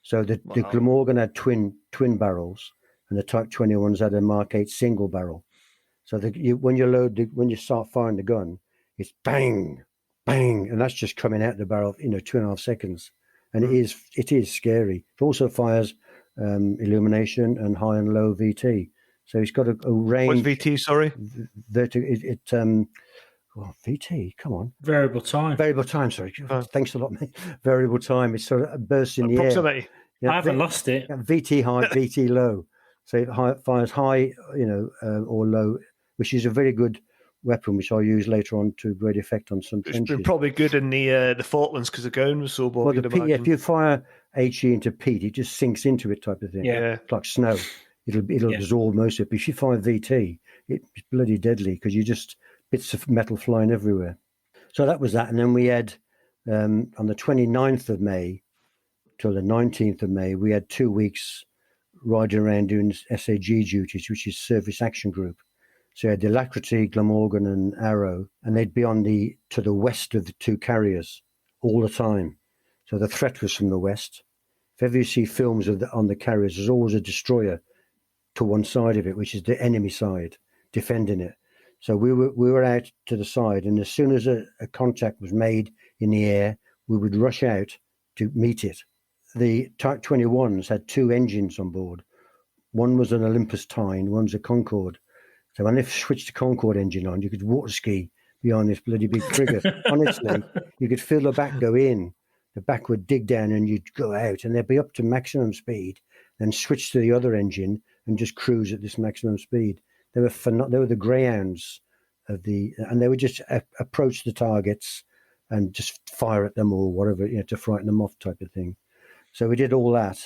So the Glamorgan had twin barrels, and the Type 21s had a Mark 8 single barrel. So when you start firing the gun, it's bang, bang, and that's just coming out the barrel, 2.5 seconds. And it is scary. It also fires illumination and high and low VT. So it's got a range. What's VT? Sorry, VT. Come on, variable time. Sorry, thanks a lot, mate. Variable time. It's sort of bursts in the air. Yeah, I haven't lost it. VT high, VT low. So it fires high, or low, which is a very good weapon, which I'll use later on to great effect on some trenches. It's been probably good in the Falklands because the ground was so boggy. Well, if you fire HE into peat, it just sinks into it, type of thing. Yeah, it's like snow. It'll absorb most of it. But if you fire VT, it's bloody deadly because you just bits of metal flying everywhere. So that was that, and then we had on the 29th of May till the 19th of May, we had 2 weeks riding around doing SAG duties, which is Service Action Group. So you had the Alacrity, Glamorgan and Arrow, and they'd be to the west of the 2 carriers all the time. So the threat was from the west. If ever you see films on the carriers, there's always a destroyer to one side of it, which is the enemy side, defending it. So we were out to the side, and as soon as a contact was made in the air, we would rush out to meet it. The Type 21s had 2 engines on board. One was an Olympus Tyne, one's a Concorde. So when they switched the Concorde engine on, you could water ski behind this bloody big trigger. Honestly, you could feel the back go in, the back would dig down, and you'd go out, and they'd be up to maximum speed, then switch to the other engine and just cruise at this maximum speed. They were the greyhounds and they would just approach the targets and just fire at them or whatever, to frighten them off, type of thing. So we did all that.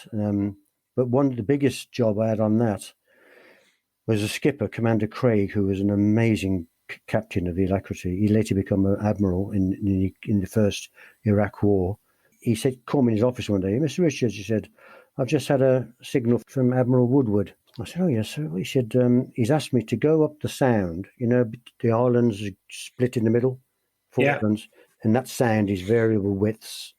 But one of the biggest job I had on that was a skipper, Commander Craig, who was an amazing captain of the Alacrity. He later became an admiral in the first Iraq War. He said, called me in his office one day, Mr. Richards, he said, I've just had a signal from Admiral Woodward. I said, oh, yes, sir. He said, he's asked me to go up the sound. The islands are split in the middle, Falklands, and that sound is variable widths.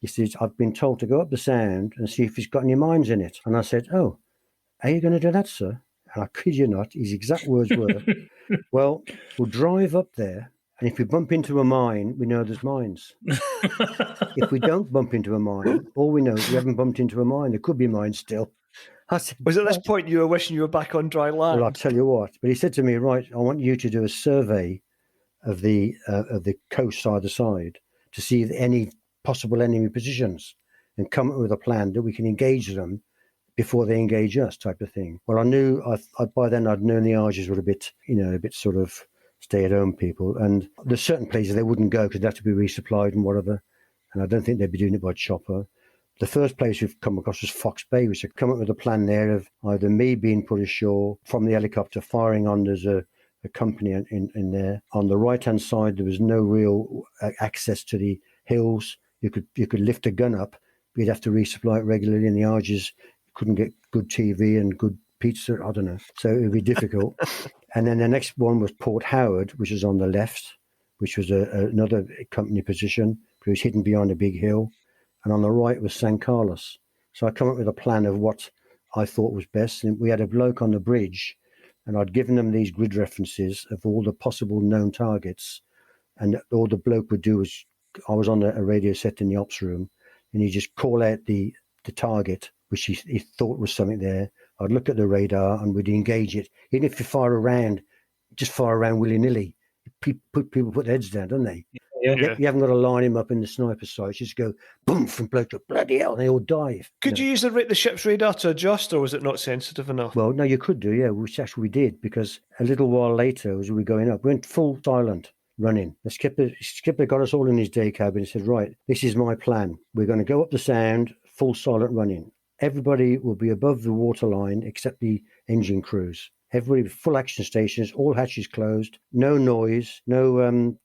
He says, I've been told to go up the sound and see if he's got any mines in it. And I said, oh, are you going to do that, sir? And I kid you not, his exact words were, well, we'll drive up there, and if we bump into a mine, we know there's mines. If we don't bump into a mine, all we know is we haven't bumped into a mine. There could be mines still. I said, was at this point you were wishing you were back on dry land? Well, I'll tell you what. But he said to me, right, I want you to do a survey of the coast either side to see any possible enemy positions and come up with a plan that we can engage them before they engage us, type of thing. Well, I knew by then I'd known the Argies were a bit sort of stay-at-home people, and there's certain places they wouldn't go because they'd have to be resupplied and whatever, and I don't think they'd be doing it by chopper. The first place we've come across was Fox Bay, which had come up with a plan there of either me being put ashore from the helicopter, firing on, there's a company in there. On the right-hand side, there was no real access to the hills. You could lift a gun up, but you'd have to resupply it regularly, and the Argies couldn't get good TV and good pizza, I don't know. So it would be difficult. And then the next one was Port Howard, which is on the left, which was another company position, but it was hidden behind a big hill. And on the right was San Carlos. So I come up with a plan of what I thought was best. And we had a bloke on the bridge, and I'd given them these grid references of all the possible known targets. And all the bloke would do was, I was on a radio set in the ops room, and he'd just call out the target, which he thought was something there. I'd look at the radar and we'd engage it. Even if you fire around, just fire around willy-nilly. People put their heads down, don't they? Yeah. You haven't got to line him up in the sniper sights. Just go boom from bloke to bloody hell, and they all dive. Could you use the ship's radar to adjust, or was it not sensitive enough? Well, no, you could do, yeah, which actually we did, because a little while later, as we were going up, we went full silent, running. The skipper got us all in his day cabin and said, right, this is my plan. We're going to go up the sound, full silent running. Everybody will be above the waterline except the engine crews. Everybody full action stations, all hatches closed, no noise, no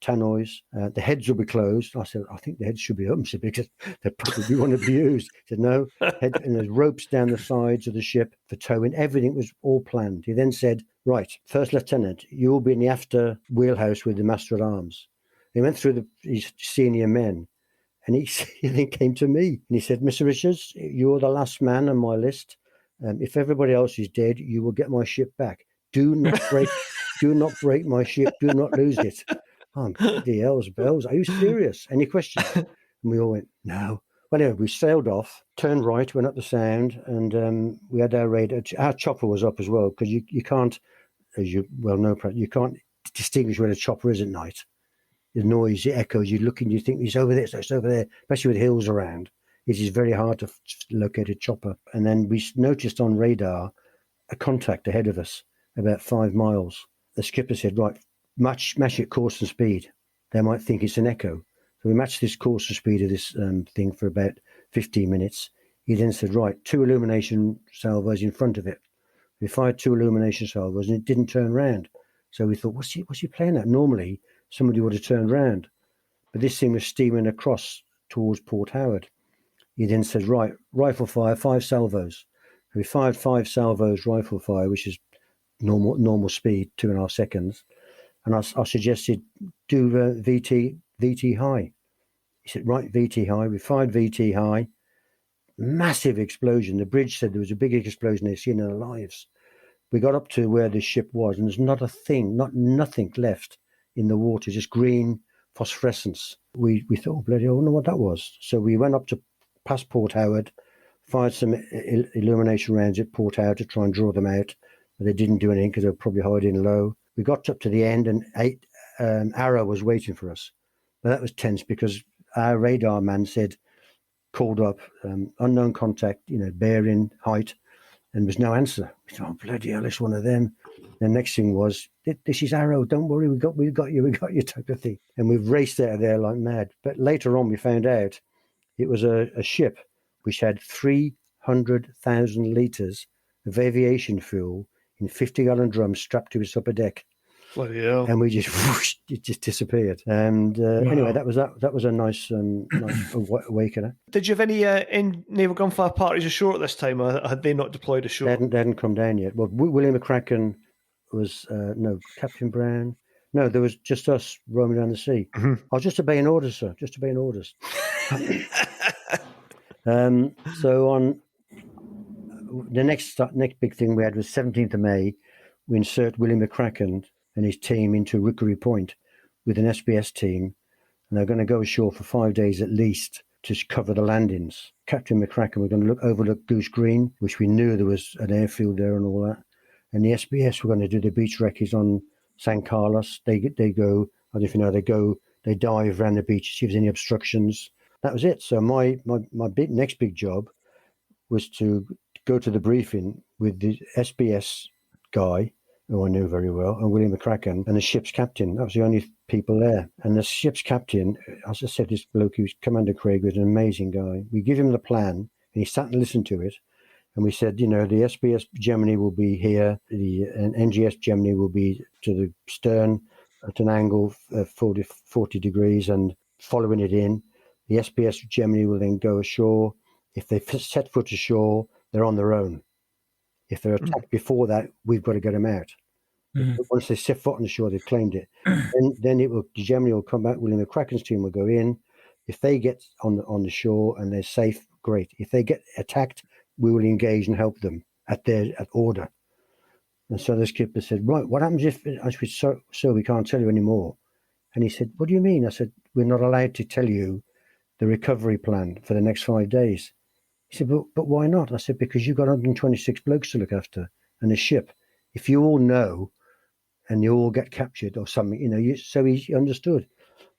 tannoys. The heads will be closed. I said, I think the heads should be open because they probably want to be used. He said, no, and there's ropes down the sides of the ship for towing. Everything was all planned. He then said, right, First Lieutenant, you will be in the after wheelhouse with the Master at Arms. He went through his senior men. And he then came to me and he said, Mr. Richards, you're the last man on my list. If everybody else is dead, you will get my ship back. Do not break my ship. Do not lose it. Oh, bloody hell's bells. Are you serious? Any questions? And we all went, no. Well, anyway, we sailed off, turned right, went up the sound, and we had our radar. Our chopper was up as well, because you can't, as you well know, you can't distinguish where the chopper is at night. The noise, the echoes, you look and you think it's over there, so it's over there, especially with hills around. It is very hard to locate a chopper. And then we noticed on radar a contact ahead of us, about 5 miles. The skipper said, right, match it course and speed. They might think it's an echo. So we matched this course and speed of this thing for about 15 minutes. He then said, right, 2 illumination salvos in front of it. We fired 2 illumination salvos and it didn't turn round. So we thought, what's he playing at? Normally, somebody would have turned round. But this thing was steaming across towards Port Howard. He then said, right, rifle fire, 5 salvos. We fired 5 salvos rifle fire, which is normal speed, 2.5 seconds. And I suggested, do VT high. He said, right, VT high. We fired VT high. Massive explosion. The bridge said there was a big explosion they'd seen in their lives. We got up to where the ship was, and there's not a thing, nothing left in the water, just green phosphorescence. We thought, oh, bloody hell, I wonder what that was. So we went up to past Port Howard, fired some illumination rounds at Port Howard to try and draw them out, but they didn't do anything because they were probably hiding low. We got up to the end and Arrow was waiting for us. But that was tense because our radar man called up, unknown contact, bearing, height, and there was no answer. We thought, oh, bloody hell, it's one of them. The next thing was, this is Arrow, don't worry, we got you type of thing. And we've raced out of there like mad. But later on we found out it was a ship which had 300,000 litres of aviation fuel in 50-gallon drums strapped to its upper deck. Bloody hell. And we just, whoosh, it just disappeared. And anyway, that was a nice awakener. Did you have any naval gunfire parties ashore at this time, or had they not deployed ashore? They hadn't come down yet. Well, William McCracken was, Captain Brown. No, there was just us roaming down the sea. Mm-hmm. I was just obeying orders, sir, just obeying orders. So on the next big thing we had was 17th of May, we insert William McCracken and his team into Rookery Point with an SBS team, and they're going to go ashore for 5 days at least to cover the landings. Captain McCracken was going to overlook Goose Green, which we knew there was an airfield there and all that. And the SBS were going to do the beach recce's on San Carlos. They go, I don't know if you know, they dive around the beach, see if there's any obstructions. That was it. So my next big job was to go to the briefing with the SBS guy, who I knew very well, and William McCracken, and the ship's captain. That was the only people there. And the ship's captain, as I said, this bloke, he was Commander Craig, was an amazing guy. We give him the plan, and he sat and listened to it. And we said, the SBS Gemini will be here, the NGS Gemini will be to the stern at an angle of 40 degrees and following it in. The SBS Gemini will then go ashore. If they set foot ashore, they're on their own. If they're attacked before that, we've got to get them out. Once they set foot on the shore, they've claimed it. Then the Gemini will come back. William McCracken's team will go in. If they get on the shore and they're safe, great. If they get attacked, we will engage and help them at order. And so the skipper said, right, what happens if, I said, sir, we can't tell you anymore. And he said, what do you mean? I said, we're not allowed to tell you the recovery plan for the next 5 days. He said, but why not? I said, because you've got 126 blokes to look after and a ship. If you all know and you all get captured or something, so he understood.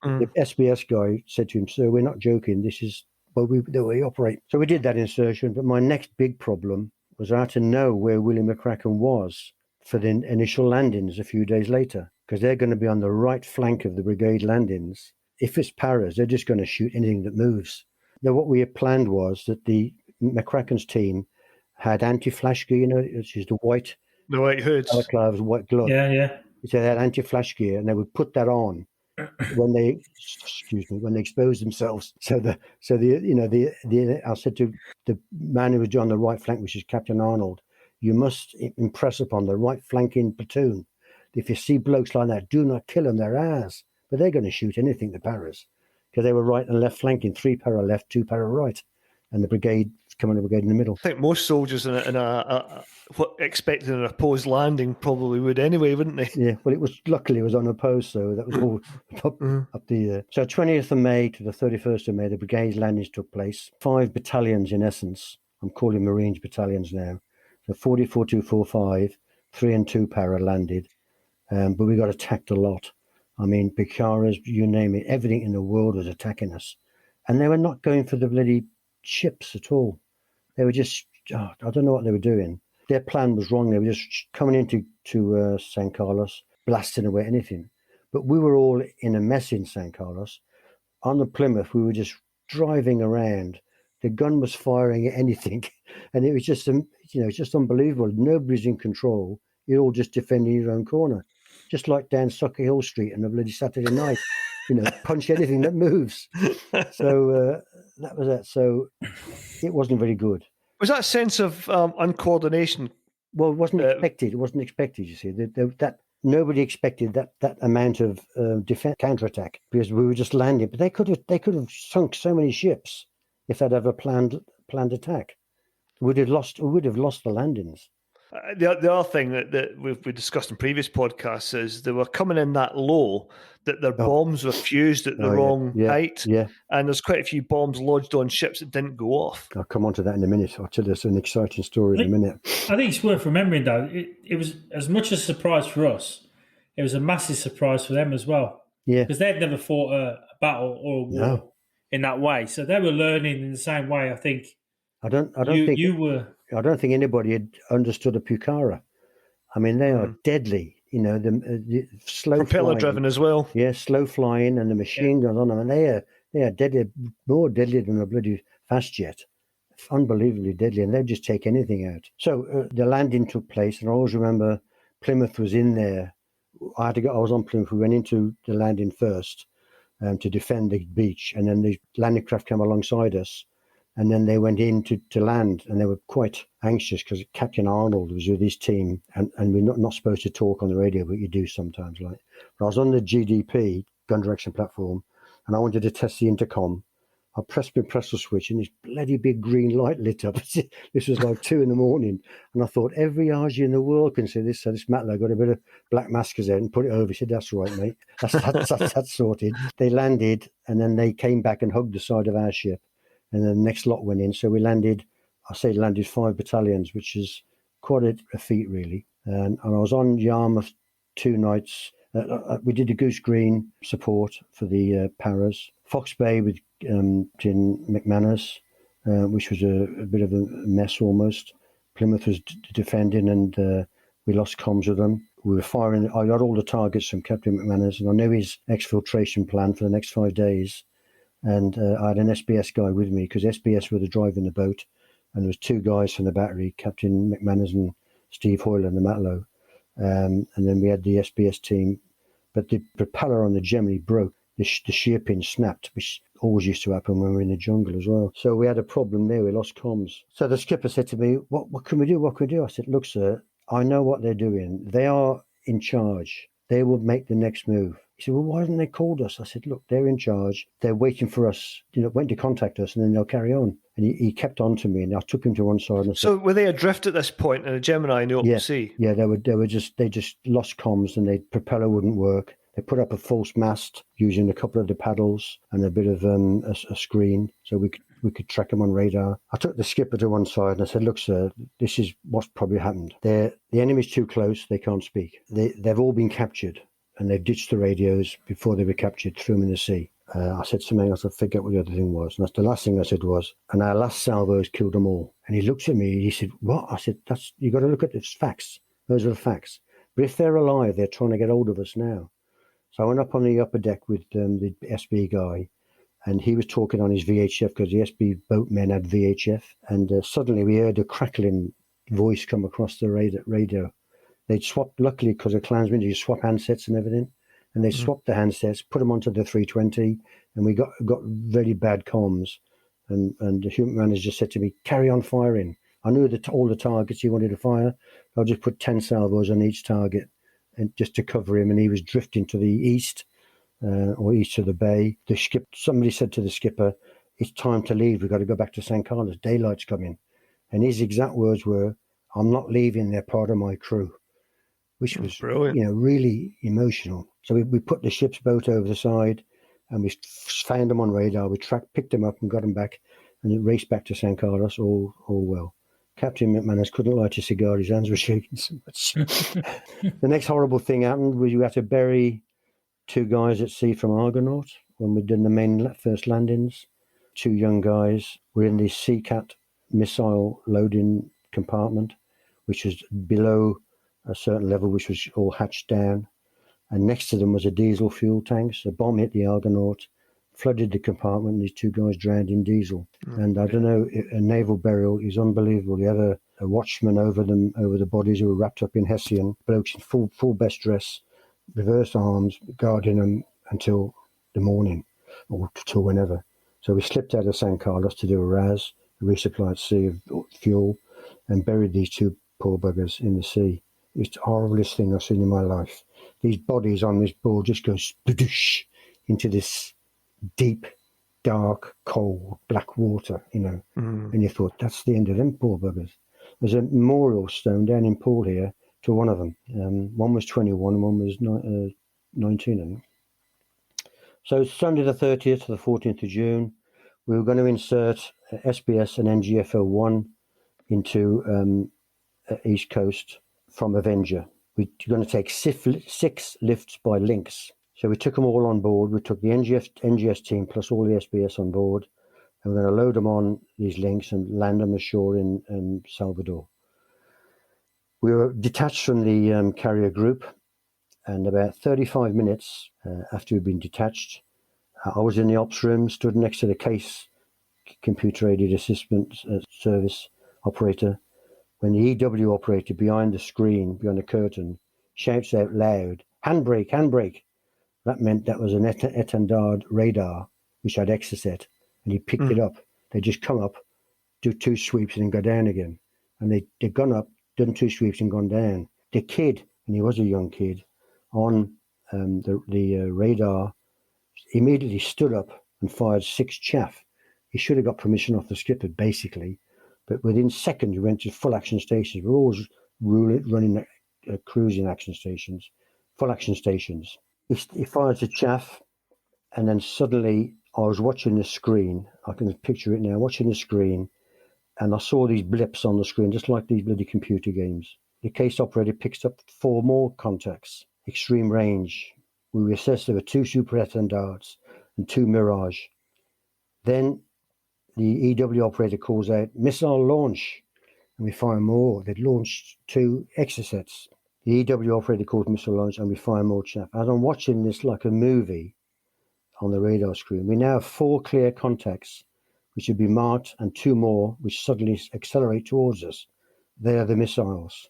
The SBS guy said to him, sir, we're not joking. This is the way we operate. So we did that insertion. But my next big problem was I had to know where William McCracken was for the initial landings a few days later, because they're going to be on the right flank of the brigade landings. If it's paras, they're just going to shoot anything that moves. Now, what we had planned was that the McCracken's team had anti-flash gear, which is the white hoods, balaclavas, white glove. Yeah. So they had anti-flash gear, and they would put that on when they exposed themselves. I said to the man who was on the right flank, which is Captain Arnold, you must impress upon the right flanking platoon. If you see blokes like that, do not kill them, they're ours. But they're going to shoot anything, the paras, because they were right and left flanking, 3 para left, 2 para right, and the brigade, Commando brigade in the middle. I think most soldiers expecting an opposed landing probably would anyway, wouldn't they? Yeah, well, luckily it was unopposed, so that was all up the. So 20th of May to the 31st of May, the brigade's landings took place. 5 battalions in essence. I'm calling Marines battalions now. So 40-4245, 3 and 2 para landed, but we got attacked a lot. I mean, Picaras, you name it, everything in the world was attacking us, and they were not going for the bloody ships at all. They were just, I don't know what they were doing. Their plan was wrong. They were just coming into San Carlos, blasting away anything. But we were all in a mess in San Carlos. On the Plymouth, we were just driving around. The gun was firing at anything. And it was just, just unbelievable. Nobody's in control. You're all just defending your own corner. Just like down Sucker Hill Street on a bloody Saturday night. Punch anything that moves. So that was it. So it wasn't very good. Was that sense of uncoordination? Well, it wasn't expected. It wasn't expected, you see. That nobody expected that amount of defense counterattack, because we were just landing. But they could have sunk so many ships if they'd ever planned attack. We'd have lost the landings. The other thing that we've discussed in previous podcasts is they were coming in that low that their bombs were fused at the wrong height. Yeah. And there's quite a few bombs lodged on ships that didn't go off. I'll come on to that in a minute. I'll tell you an exciting story in a minute. I think it's worth remembering, though, it was as much a surprise for us, it was a massive surprise for them as well. Yeah. Because they'd never fought a battle or a war in that way. So they were learning in the same way, I think. I don't think anybody had understood a Pucara. I mean, they are deadly. The slow propeller driven as well. Yeah, slow flying, and the machine guns on them, and they are deadly, more deadly than a bloody fast jet. Unbelievably deadly, and they'd just take anything out. So the landing took place, and I always remember Plymouth was in there. I was on Plymouth. We went into the landing first to defend the beach, and then the landing craft came alongside us. And then they went in to land, and they were quite anxious because Captain Arnold was with his team, and we're not supposed to talk on the radio, but you do sometimes. But I was on the GDP, gun direction platform, and I wanted to test the intercom. I pressed my pressure switch, and this bloody big green light lit up. This was like 2 a.m, and I thought, every RG in the world can see this. So this Matlow got a bit of black maskers out and put it over. He said, "That's right, mate. That's sorted." They landed, and then they came back and hugged the side of our ship. And then the next lot went in. So we landed 5 battalions, which is quite a feat, really. And I was on Yarmouth 2 nights. We did the Goose Green support for the paras. Fox Bay with in McManus, which was a bit of a mess almost. Plymouth was defending, and we lost comms with them. We were firing. I got all the targets from Captain McManus, and I knew his exfiltration plan for the next 5 days. And I had an SBS guy with me, because SBS were the driving the boat, and there was 2 guys from the battery, Captain McManus and Steve Hoyle and the Matlow. And then we had the SBS team, but the propeller on the Gemini broke. The shear pin snapped, which always used to happen when we were in the jungle as well. So we had a problem there. We lost comms. So the skipper said to me, what can we do? What can we do? I said, "Look, sir, I know what they're doing. They are in charge. They will make the next move." He said, "Well, why haven't they called us?" I said, "Look, they're in charge. They're waiting for us, waiting to contact us, and then they'll carry on." And he kept on to me, and I took him to one side. And I so were they adrift at this point in a Gemini in the open sea? Yeah, they just lost comms, and the propeller wouldn't work. They put up a false mast using a couple of the paddles and a bit of a screen, so we could track them on radar. I took the skipper to one side and I said, "Look, sir, this is what's probably happened. The enemy's too close. They can't speak. They've all been captured, and they've ditched the radios before they were captured, threw them in the sea." I said something else, I forget what the other thing was. And that's the last thing I said was, "And our last salvos killed them all." And he looked at me, he said, "What?" I said, "You got to look at the facts. Those are the facts. But if they're alive, they're trying to get hold of us now. So I went up on the upper deck with the SB guy, and he was talking on his VHF because the SB boatmen had VHF. And suddenly we heard a crackling voice come across the radio. They'd swapped, luckily because of Klansmen, you swap handsets and everything. And they swapped the handsets, put them onto the 320, and we got very bad comms. And the human manager said to me, carry on firing. I knew that all the targets he wanted to fire. I'll just put 10 salvos on each target and just to cover him. And he was drifting to the east or east of the bay. Somebody said to the skipper, it's time to leave. We've got to go back to San Carlos. Daylight's coming. And his exact words were, I'm not leaving. They're part of my crew, which was brilliant. Really emotional. So we put the ship's boat over the side and we found them on radar. We picked them up and got them back and it raced back to San Carlos, all well. Captain McManus couldn't light a cigar. His hands were shaking so much. The next horrible thing happened was we had to bury 2 guys at sea from Argonaut when we did the first landings. 2 young guys were in the Seacat missile loading compartment, which was below a certain level, which was all hatched down. And next to them was a diesel fuel tank. So a bomb hit the Argonaut, flooded the compartment, and these 2 guys drowned in diesel. And I don't know, a naval burial is unbelievable. You have a watchman over the bodies who were wrapped up in Hessian, blokes in full best dress, reverse arms, guarding them until the morning or till whenever. So we slipped out of San Carlos to do a resupply at sea of fuel, and buried these 2 poor buggers in the sea. It's the horriblest thing I've seen in my life. These bodies on this board just go sploosh into this deep, dark, cold, black water, And you thought, that's the end of them poor buggers. There's a memorial stone down in Poole here to one of them. One was 21 and one was 19, I think. So Sunday the 30th to the 14th of June, we were going to insert SBS and NGFO-1 into East Coast from Avenger. We're going to take 6 lifts by Lynx. So we took them all on board. We took the NGS team plus all the SBS on board, and we're going to load them on these Lynx and land them ashore in Salvador. We were detached from the carrier group, and about 35 minutes after we'd been detached, I was in the ops room, stood next to the case computer-aided assistant service operator, when the EW operator behind the curtain, shouts out loud, handbrake, handbrake. That meant that was an Etendard radar, which had Exocet, and he picked it up. They just come up, do 2 sweeps, and then go down again. And they'd gone up, done 2 sweeps, and gone down. The kid, and he was a young kid, on the radar, immediately stood up and fired 6 chaff. He should have got permission off the skipper, basically. But within seconds, we went to full action stations. We're always running cruising action stations, full action stations. He fired the chaff, and then suddenly I was watching the screen. I can picture it now, watching the screen, and I saw these blips on the screen, just like these bloody computer games. The case operator picks up 4 more contacts, extreme range. We assessed there were 2 Super Etendards and 2 Mirage. Then the EW operator calls out, missile launch, and we fire more. They'd launched 2 Exocets. The EW operator calls missile launch, and we fire more chaff. As I'm watching this like a movie on the radar screen, we now have 4 clear contacts, which would be marked, and 2 more, which suddenly accelerate towards us. They are the missiles.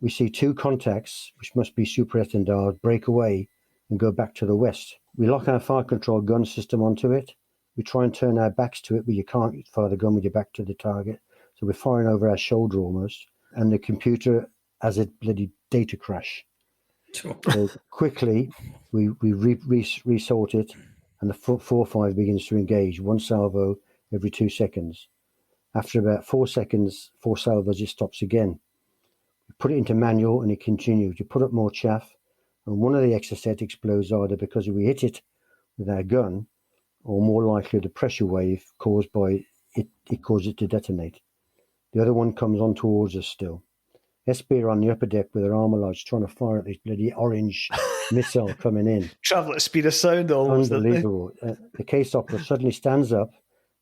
We see 2 contacts, which must be Super Etendard, break away and go back to the west. We lock our fire control gun system onto it. We try and turn our backs to it, but you can't fire the gun with your back to the target. So we're firing over our shoulder almost. And the computer has a bloody data crash. So quickly, we resort it, and the 4-5 begins to engage, 1 salvo every 2 seconds. After about 4 seconds, 4 salvos, it stops again. You put it into manual, and it continues. You put up more chaff, and one of the Exocet explodes either because we hit it with our gun, or more likely the pressure wave caused by it caused it to detonate. The other one comes on towards us still. SB are on the upper deck with their armor lights trying to fire at this bloody orange missile coming in. Travel at speed of sound almost. Unbelievable. The case operator suddenly stands up.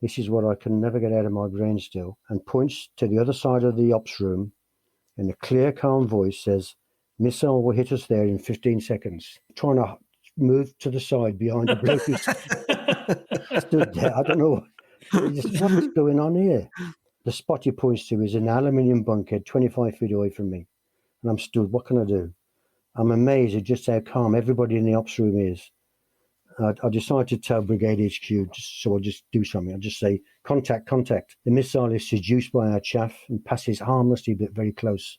This is what I can never get out of my brain still, and points to the other side of the ops room in a clear, calm voice, says, Missile will hit us there in 15 seconds. Trying to move to the side behind the bloke who stood there. I don't know. What is going on here? The spot he points to is an aluminium bunker 25 feet away from me. And I'm stood. What can I do? I'm amazed at just how calm everybody in the ops room is. I decided to tell Brigade HQ, so I just do something. I just say, contact. The missile is seduced by our chaff and passes harmlessly but very close.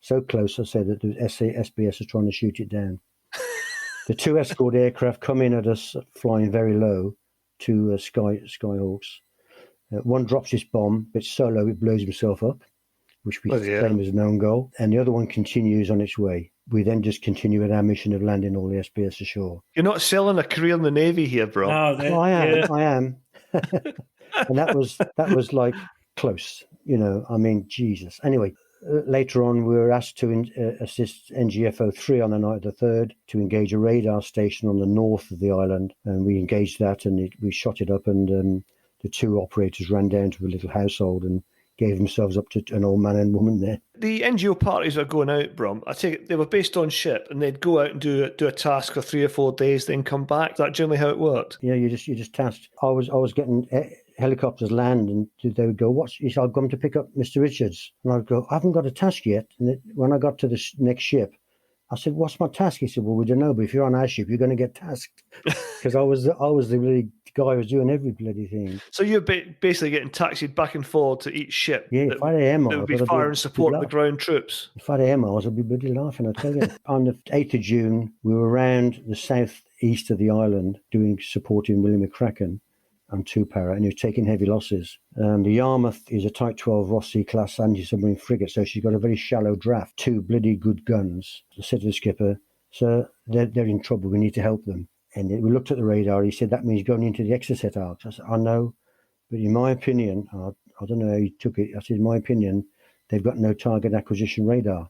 So close, I said, that the SBS is trying to shoot it down. The 2 escort aircraft come in at us, flying very low, 2 Skyhawks. One drops his bomb, but so low it blows himself up, which we claim as an own goal. And the other one continues on its way. We then just continue with our mission of landing all the SBS ashore. You're not selling a career in the Navy here, bro. No, I am. And that was like close, I mean, Jesus. Anyway, later on, we were asked to assist NGFO 3 on the night of the 3rd to engage a radar station on the north of the island. And we engaged that and we shot it up. And the 2 operators ran down to a little household and gave themselves up to an old man and woman there. The NGO parties are going out, Brum. I take it they were based on ship, and they'd go out and do a task for 3 or 4 days, then come back. Is that generally how it worked? Yeah, you just tasked. I was getting helicopters land, and they would go, he said, I've come to pick up Mr. Richards. And I'd go, I haven't got a task yet. And when I got to the next ship, I said, what's my task? He said, well, we don't know, but if you're on our ship, you're going to get tasked. Because I was the really guy who was doing every bloody thing. So you're basically getting taxied back and forth to each ship. Yeah, if I had MRs, that would be firing support the ground troops. If I had MRs, I'd be bloody laughing, I tell you. On the 8th of June, we were around the southeast of the island supporting William McCracken on 2 para, and he was taking heavy losses. The Yarmouth is a Type 12 Ross Sea class anti-submarine frigate, so she's got a very shallow draft, 2 bloody good guns. I said to the skipper, sir, they're in trouble, we need to help them. And we looked at the radar, he said, that means going into the Exocet arcs. I said, I know, but in my opinion, I don't know how he took it, I said, in my opinion, they've got no target acquisition radar.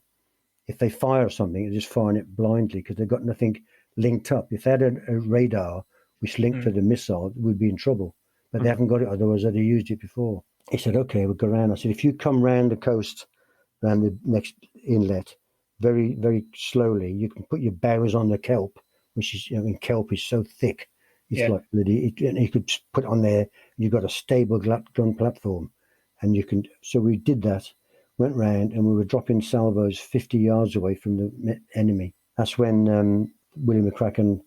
If they fire something, they're just firing it blindly because they've got nothing linked up. If they had a radar which linked to the missile, we'd be in trouble. But they haven't got it, otherwise they'd have used it before. He said, okay, we'll go around. I said, if you come round the coast, round the next inlet, very, very slowly, you can put your bows on the kelp, which is, kelp is so thick. It's like bloody, you could put on there, you've got a stable gun platform. And you can, so we did that, went round, and we were dropping salvos 50 yards away from the enemy. That's when William McCracken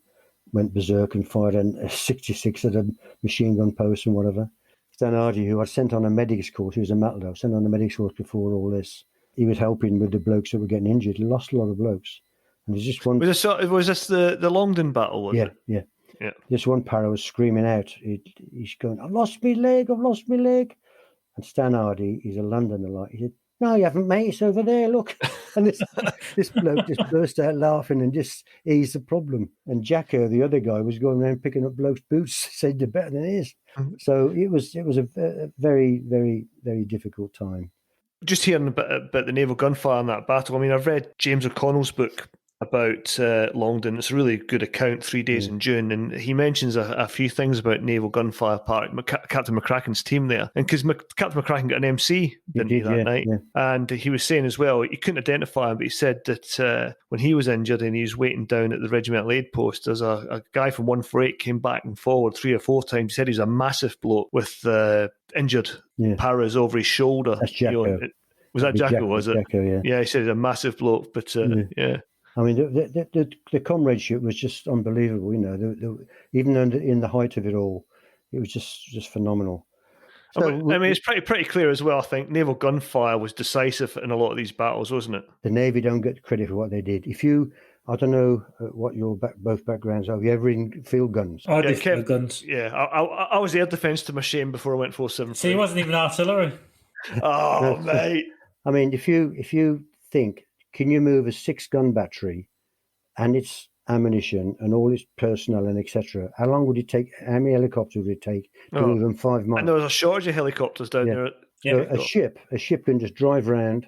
went berserk and fired a 66 at a machine gun post and whatever. Stan Hardy, who I sent on a medics course, he was a Matlow, sent on a medics course before all this. He was helping with the blokes that were getting injured. He lost a lot of blokes. And there's just one. Was this the Longdon battle? Was it? Yeah. This one para was screaming out. He's going, I've lost my leg. And Stan Hardy, he's a Londoner, like, he said, no, you haven't, mate. It's over there, look. And this bloke just burst out laughing and just eased the problem. And Jacko, the other guy, was going around picking up blokes' boots, said they're better than his. So it was a very, very, very difficult time. Just hearing about the naval gunfire in that battle, I mean, I've read James O'Connell's book about Longdon. It's a really good account, 3 days in June, and he mentions a few things about naval gunfire part, Captain McCracken's team there. And because Captain McCracken got an MC, didn't he, that night? Yeah. And he was saying as well, you couldn't identify him, but he said that when he was injured and he was waiting down at the regimental aid post, there's a guy from 148 came back and forward 3 or 4 times. He said he was a massive bloke with injured paras over his shoulder. That's Jacko. Was that Jacko, was it? Jacko, yeah, he said he's a massive bloke, but yeah. I mean, the comradeship was just unbelievable. Even in the height of it all, it was just phenomenal. So, I mean, it's pretty clear as well. I think naval gunfire was decisive in a lot of these battles, wasn't it? The Navy don't get credit for what they did. I don't know what your both backgrounds are. Have you ever in field guns? I did field guns. Yeah, I was air defence to my shame before I went 473. So he wasn't even artillery. Oh, mate. I mean, if you think, can you move a 6-gun battery and its ammunition and all its personnel and etc.? How long would it take? How many helicopters would it take to move them 5 miles? And there was a shortage of helicopters down there. So a ship can just drive around,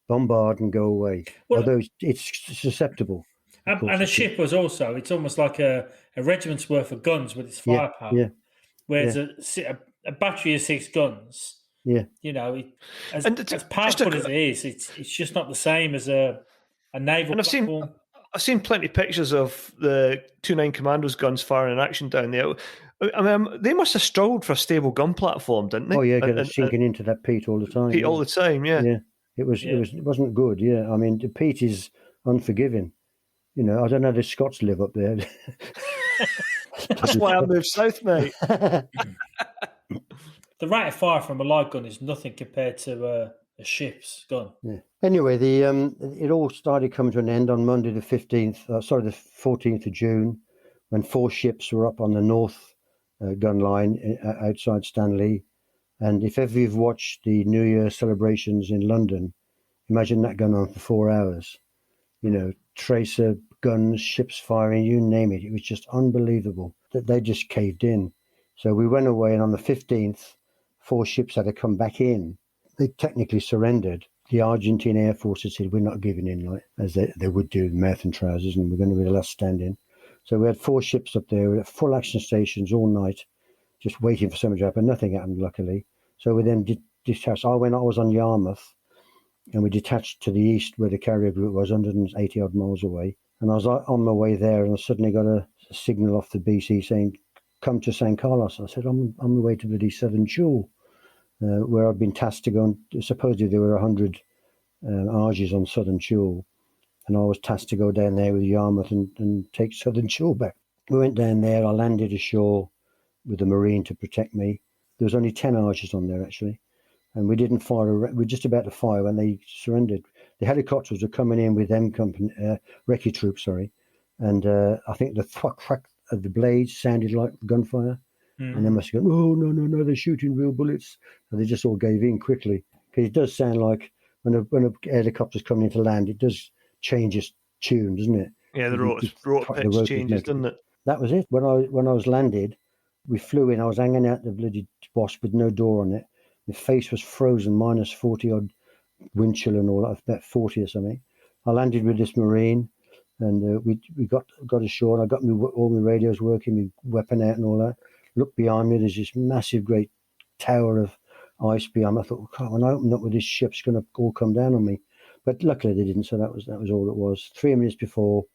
bombard, and go away. Although it's susceptible. And a ship was also, it's almost like a regiment's worth of guns with its firepower. Yeah. Whereas a battery of 6 guns. Yeah, as powerful as it is, it's just not the same as a a naval And platform. I've seen plenty of pictures of the 2-9 Commandos guns firing in action down there. I mean, they must have struggled for a stable gun platform, didn't they? Oh yeah, because it's sinking into that peat all the time. Peat all the time, yeah. Yeah, it wasn't good. Yeah, I mean, the peat is unforgiving. You know, I don't know how the Scots live up there. That's why I moved south, mate. The rate of fire from a light gun is nothing compared to a ship's gun. Yeah. Anyway, it all started coming to an end on Monday the 14th of June, when 4 ships were up on the north gun line outside Stanley. And if ever you've watched the New Year celebrations in London, imagine that going on for 4 hours. You know, tracer guns, ships firing, you name it. It was just unbelievable that they just caved in. So we went away, and on the 15th, 4 ships had to come back in. They technically surrendered. The Argentine Air Force had said, we're not giving in, like as they would do with mouth and trousers, and we're going to be the last standing. So we had 4 ships up there at full action stations all night, just waiting for something to happen. Nothing happened, luckily. So we then detached. I was on Yarmouth, and we detached to the east where the carrier group was, 180 odd miles away. And I was on my way there, and I suddenly got a signal off the BC saying, come to St. Carlos. I said, I'm on my way to bloody Southern Chule, where I'd been tasked to go, and supposedly there were 100 Argies on Southern Chule. And I was tasked to go down there with Yarmouth and take Southern Chule back. We went down there. I landed ashore with a Marine to protect me. There was only 10 Argies on there, actually. And we didn't fire. We were just about to fire when they surrendered. The helicopters were coming in with them recce troops, and I think the thwack of the blades sounded like gunfire, and they must have gone, oh no, they're shooting real bullets, and they just all gave in quickly, because it does sound like when a helicopter's coming into land, it does change its tune, doesn't it? Yeah, the rotor pitch changes, doesn't it? That was it. When I was landed, we flew in. I was hanging out the bloody wasp with no door on it. My face was frozen, minus 40 odd wind chill and all that, about 40 or something. I landed with this Marine, and we got ashore, and I got all my radios working, my weapon out and all that. Looked behind me, there's this massive, great tower of ice behind me. I thought, God, when I open up with this ship, it's going to all come down on me. But luckily they didn't, so that was all it was. 3 minutes before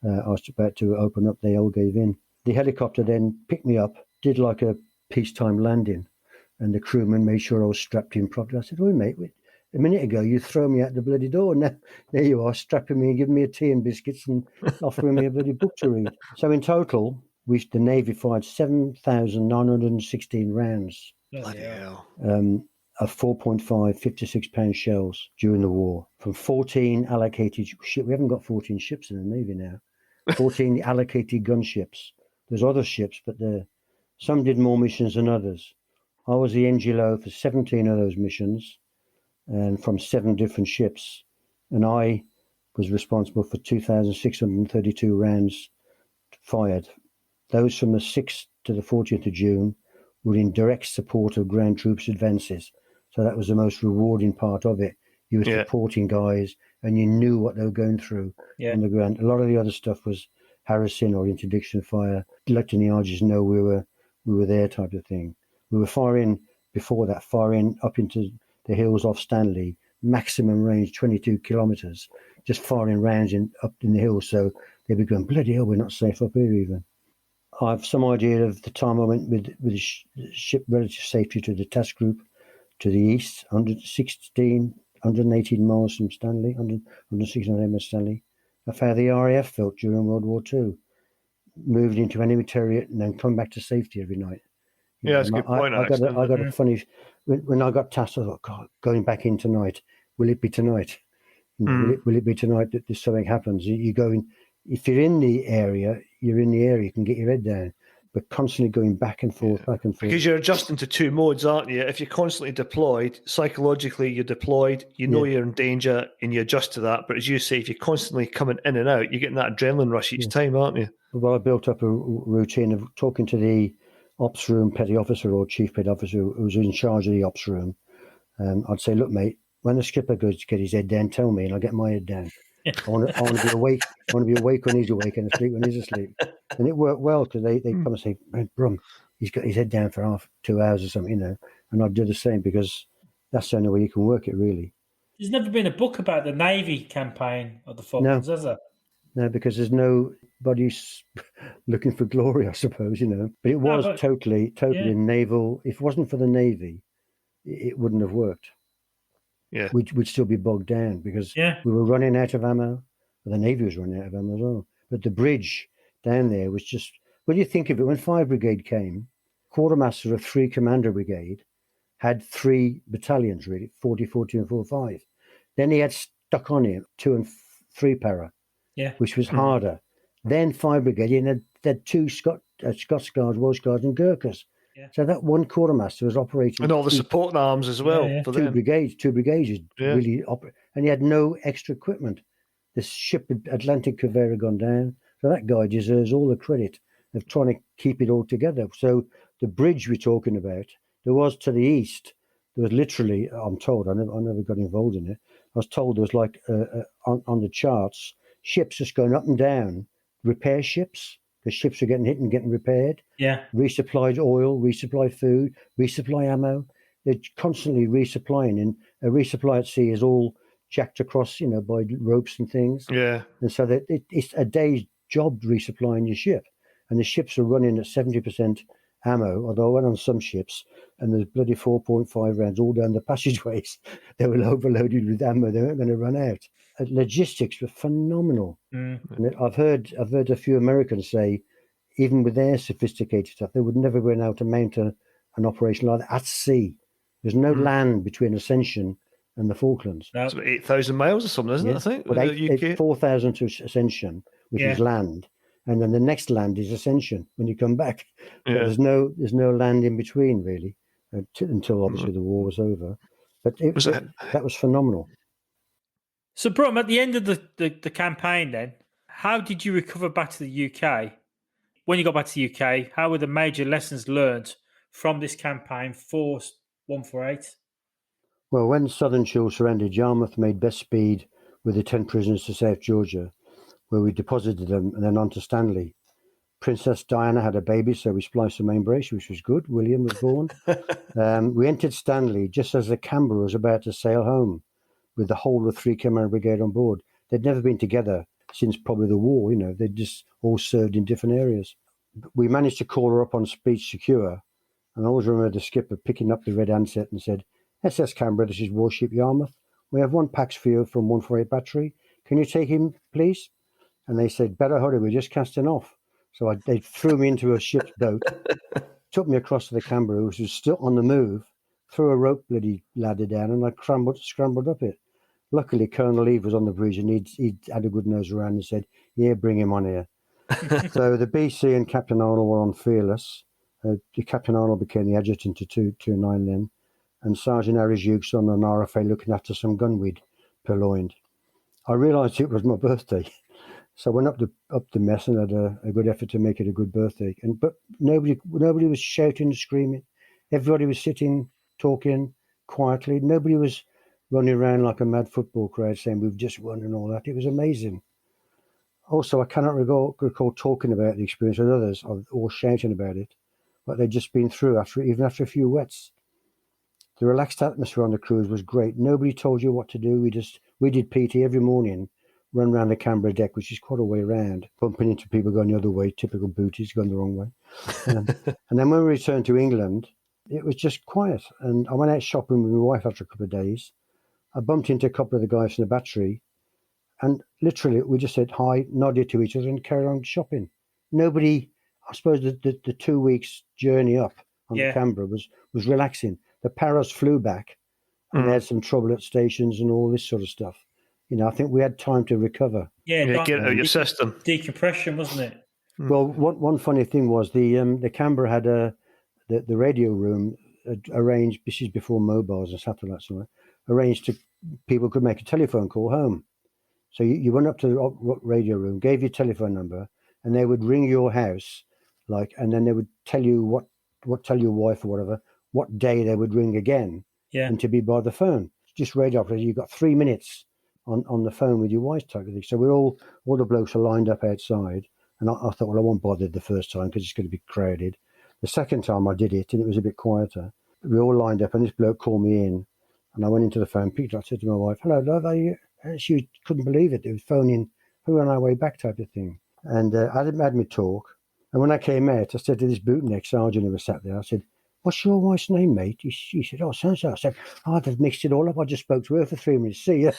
I was about to open up, they all gave in. The helicopter then picked me up, did like a peacetime landing, and the crewman made sure I was strapped in properly. I said, "Wait, mate, a minute ago you throw me out the bloody door. Now there you are, strapping me and giving me a tea and biscuits and offering me a bloody book to read." So in total, the Navy fired 7,916 rounds Bloody hell. of 4.5 56-pound shells during the war from 14 allocated ships. We haven't got 14 ships in the Navy now. 14 allocated gunships. There's other ships, but some did more missions than others. I was the NGLO for 17 of those missions, and from 7 different ships, and I was responsible for 2,632 rounds fired. Those from the 6th to the 14th of June were in direct support of ground troops advances. So that was the most rewarding part of it. You were supporting guys, and you knew what they were going through on the ground. A lot of the other stuff was harassing or interdiction fire, letting the Argies know we were there, type of thing. We were firing up into the hills off Stanley, maximum range 22 kilometres, just firing rounds up in the hills. So they'd be going, bloody hell, we're not safe up here even. I have some idea of the time I went with the ship relative safety to the task group to the east, 118 miles from Stanley, 116 miles from Stanley. Of how the RAF felt during World War II, moved into enemy territory and then come back to safety every night. Yeah, that's a good point. I got a funny, when I got tasked, I thought, God, going back in tonight, will it be tonight? Will it be tonight that this something happens? You go in, if you're in the area, you can get your head down. But constantly going back and forth. Because you're adjusting to 2 modes, aren't you? If you're constantly deployed, psychologically you're deployed, you know you're in danger and you adjust to that. But as you say, if you're constantly coming in and out, you're getting that adrenaline rush each time, aren't you? Well, I built up a routine of talking to the ops room petty officer or chief petty officer who was in charge of the ops room. I'd say, look, mate, when the skipper goes to get his head down, tell me and I'll get my head down. I want to be awake. I want to be awake when he's awake and asleep when he's asleep. And it worked well, because they come and say, Brum, he's got his head down for 2 hours or something, And I'd do the same, because that's the only way you can work it, really. There's never been a book about the Navy campaign of the Falklands, has there? No, because there's nobody looking for glory, I suppose, But it was totally naval. If it wasn't for the Navy, it wouldn't have worked. Yeah. We'd still be bogged down because we were running out of ammo. The Navy was running out of ammo as well. But the bridge down there was just, when you think of it, when 5 Brigade came, quartermaster of 3 Commando Brigade had 3 battalions, really, 40, 42 and 45. Then he had stuck on him 2 and 3 para, which was harder. Then 5 Brigade, he had 2 Scots Guards, Welsh Guards and Gurkhas. Yeah. So that one quartermaster was operating. And all the support arms as well. For 2 brigades really operate. And he had no extra equipment. The ship Atlantic could have gone down. So that guy deserves all the credit of trying to keep it all together. So the bridge we're talking about, there was to the east, there was literally, I'm told, I never got involved in it. I was told there was like on the charts, ships just going up and down, repair ships. The ships are getting hit and getting repaired. Yeah. Resupplied oil, resupplied food, resupply ammo. They're constantly resupplying. And a resupply at sea is all jacked across, by ropes and things. Yeah. And so that it's a day's job resupplying your ship. And the ships are running at 70% ammo, although I went on some ships and there's bloody 4.5 rounds all down the passageways. They were overloaded with ammo. They weren't going to run out. Logistics were phenomenal. And I've heard a few Americans say, even with their sophisticated stuff, they would never be able to mount an operation like that at sea. There's no land between Ascension and the Falklands. It's about 8,000 miles or something, isn't it? I think. But 4,000 to Ascension, which is land, and then the next land is Ascension when you come back. Yeah. There's no land in between really, until obviously the war was over. But that was phenomenal. So, Brum, at the end of the campaign, then, how did you recover back to the UK? When you got back to the UK, how were the major lessons learned from this campaign for 148? Well, when Southern Shield surrendered, Yarmouth made best speed with the 10 prisoners to South Georgia, where we deposited them, and then on to Stanley. Princess Diana had a baby, so we spliced the main brace, which was good. William was born. We entered Stanley just as the Canberra was about to sail home, with the whole of the 3 Commando Brigade on board. They'd never been together since probably the war, they'd just all served in different areas. We managed to call her up on speech secure, and I always remember the skipper picking up the red handset and said, SS Canberra, this is Warship Yarmouth. We have 1 Pax for you from 148 Battery. Can you take him, please? And they said, better hurry, we're just casting off. So they threw me into a ship's boat, took me across to the Canberra, which was still on the move, threw a rope bloody ladder down, and I scrambled up it. Luckily, Colonel Eve was on the bridge, and he'd had a good nose around and said, yeah, bring him on here. So the BC and Captain Arnold were on Fearless. Captain Arnold became the adjutant to 229 then, and Sergeant Harry Jukes on an RFA looking after some gun we'd purloined. I realised it was my birthday, so I went up the mess and had a good effort to make it a good birthday. But nobody was shouting and screaming. Everybody was sitting, talking quietly. Nobody was running around like a mad football crowd saying we've just won and all that. It was amazing. Also, I cannot recall talking about the experience with others or shouting about it, but they'd just been through even after a few wets. The relaxed atmosphere on the cruise was great. Nobody told you what to do. We did PT every morning, run around the Canberra deck, which is quite a way around, bumping into people going the other way, typical booties going the wrong way. And then when we returned to England, it was just quiet. And I went out shopping with my wife after a couple of days. I bumped into a couple of the guys from the battery, and literally we just said hi, nodded to each other and carried on shopping. Nobody, I suppose the 2 weeks journey up on the Canberra was relaxing. The paras flew back and they had some trouble at stations and all this sort of stuff. I think we had time to recover. Yeah, get it out of your system. Decompression, wasn't it? Well, one funny thing was the Canberra had the radio room arranged, this is before mobiles and satellites, arranged to people could make a telephone call home. So you went up to the radio room, gave your telephone number, and they would ring your house, and then they would tell you tell your wife or whatever, what day they would ring again, and to be by the phone. Just radio operator, you got 3 minutes on the phone with your wife type of thing. So we're all the blokes are lined up outside, and I thought, well, I won't bother the first time because it's going to be crowded. The second time I did it, and it was a bit quieter. We all lined up, and this bloke called me in, And I went into the phone, picked it up, said to my wife, "Hello, love, are you?" And she couldn't believe it. It was phoning, "Who on our way back?" type of thing. And I had me talk. And when I came out, I said to this bootneck sergeant who was sat there, I said, "What's your wife's name, mate?" He said, "Oh, so-and-so." I said, "Oh, they've mixed it all up. I just spoke to her for 3 minutes. See ya."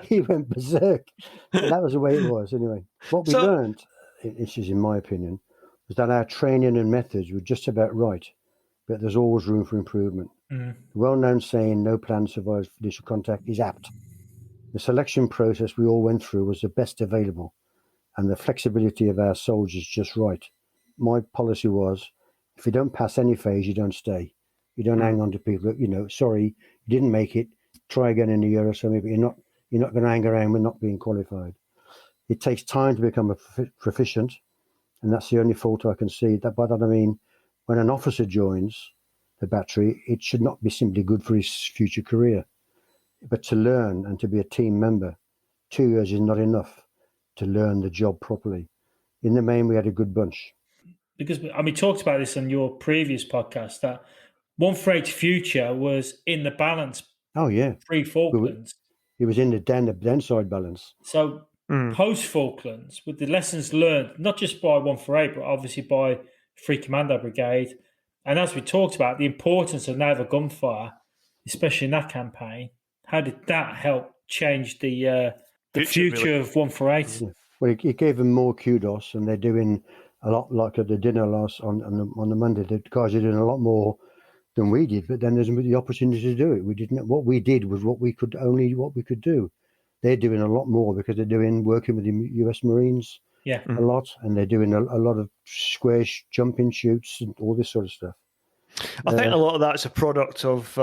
he went berserk. And that was the way it was anyway. What we learned, this is in my opinion, was that our training and methods were just about right, but there's always room for improvement. The well-known saying, "No plan survives initial contact," is apt. The selection process we all went through was the best available, and the flexibility of our soldiers just right. My policy was, if you don't pass any phase, you don't stay. You don't hang on to people. Sorry, you didn't make it. Try again in a year or so. But you're not going to hang around with not being qualified. It takes time to become a proficient, and that's the only fault I can see. By that I mean, when an officer joins the battery, it should not be simply good for his future career, but to learn and to be a team member. 2 years is not enough to learn the job properly. In the main, we had a good bunch. Because we talked about this on your previous podcast, that 148's future was in the balance. Oh yeah, pre-Falklands. It was in the downside balance. So post-Falklands, with the lessons learned, not just by 148, but obviously by Free Commando Brigade, and as we talked about, the importance of naval gunfire, especially in that campaign, how did that help change the future of 148? Yeah. Well, it gave them more kudos, and they're doing a lot, like at the dinner on the Monday. The guys are doing a lot more than we did, but then there's the opportunity to do it. We didn't. What we did was what we could do. They're doing a lot more because they're working with the U.S. Marines a lot, and they're doing a lot of square jumping shoots and all this sort of stuff. I think a lot of that's a product of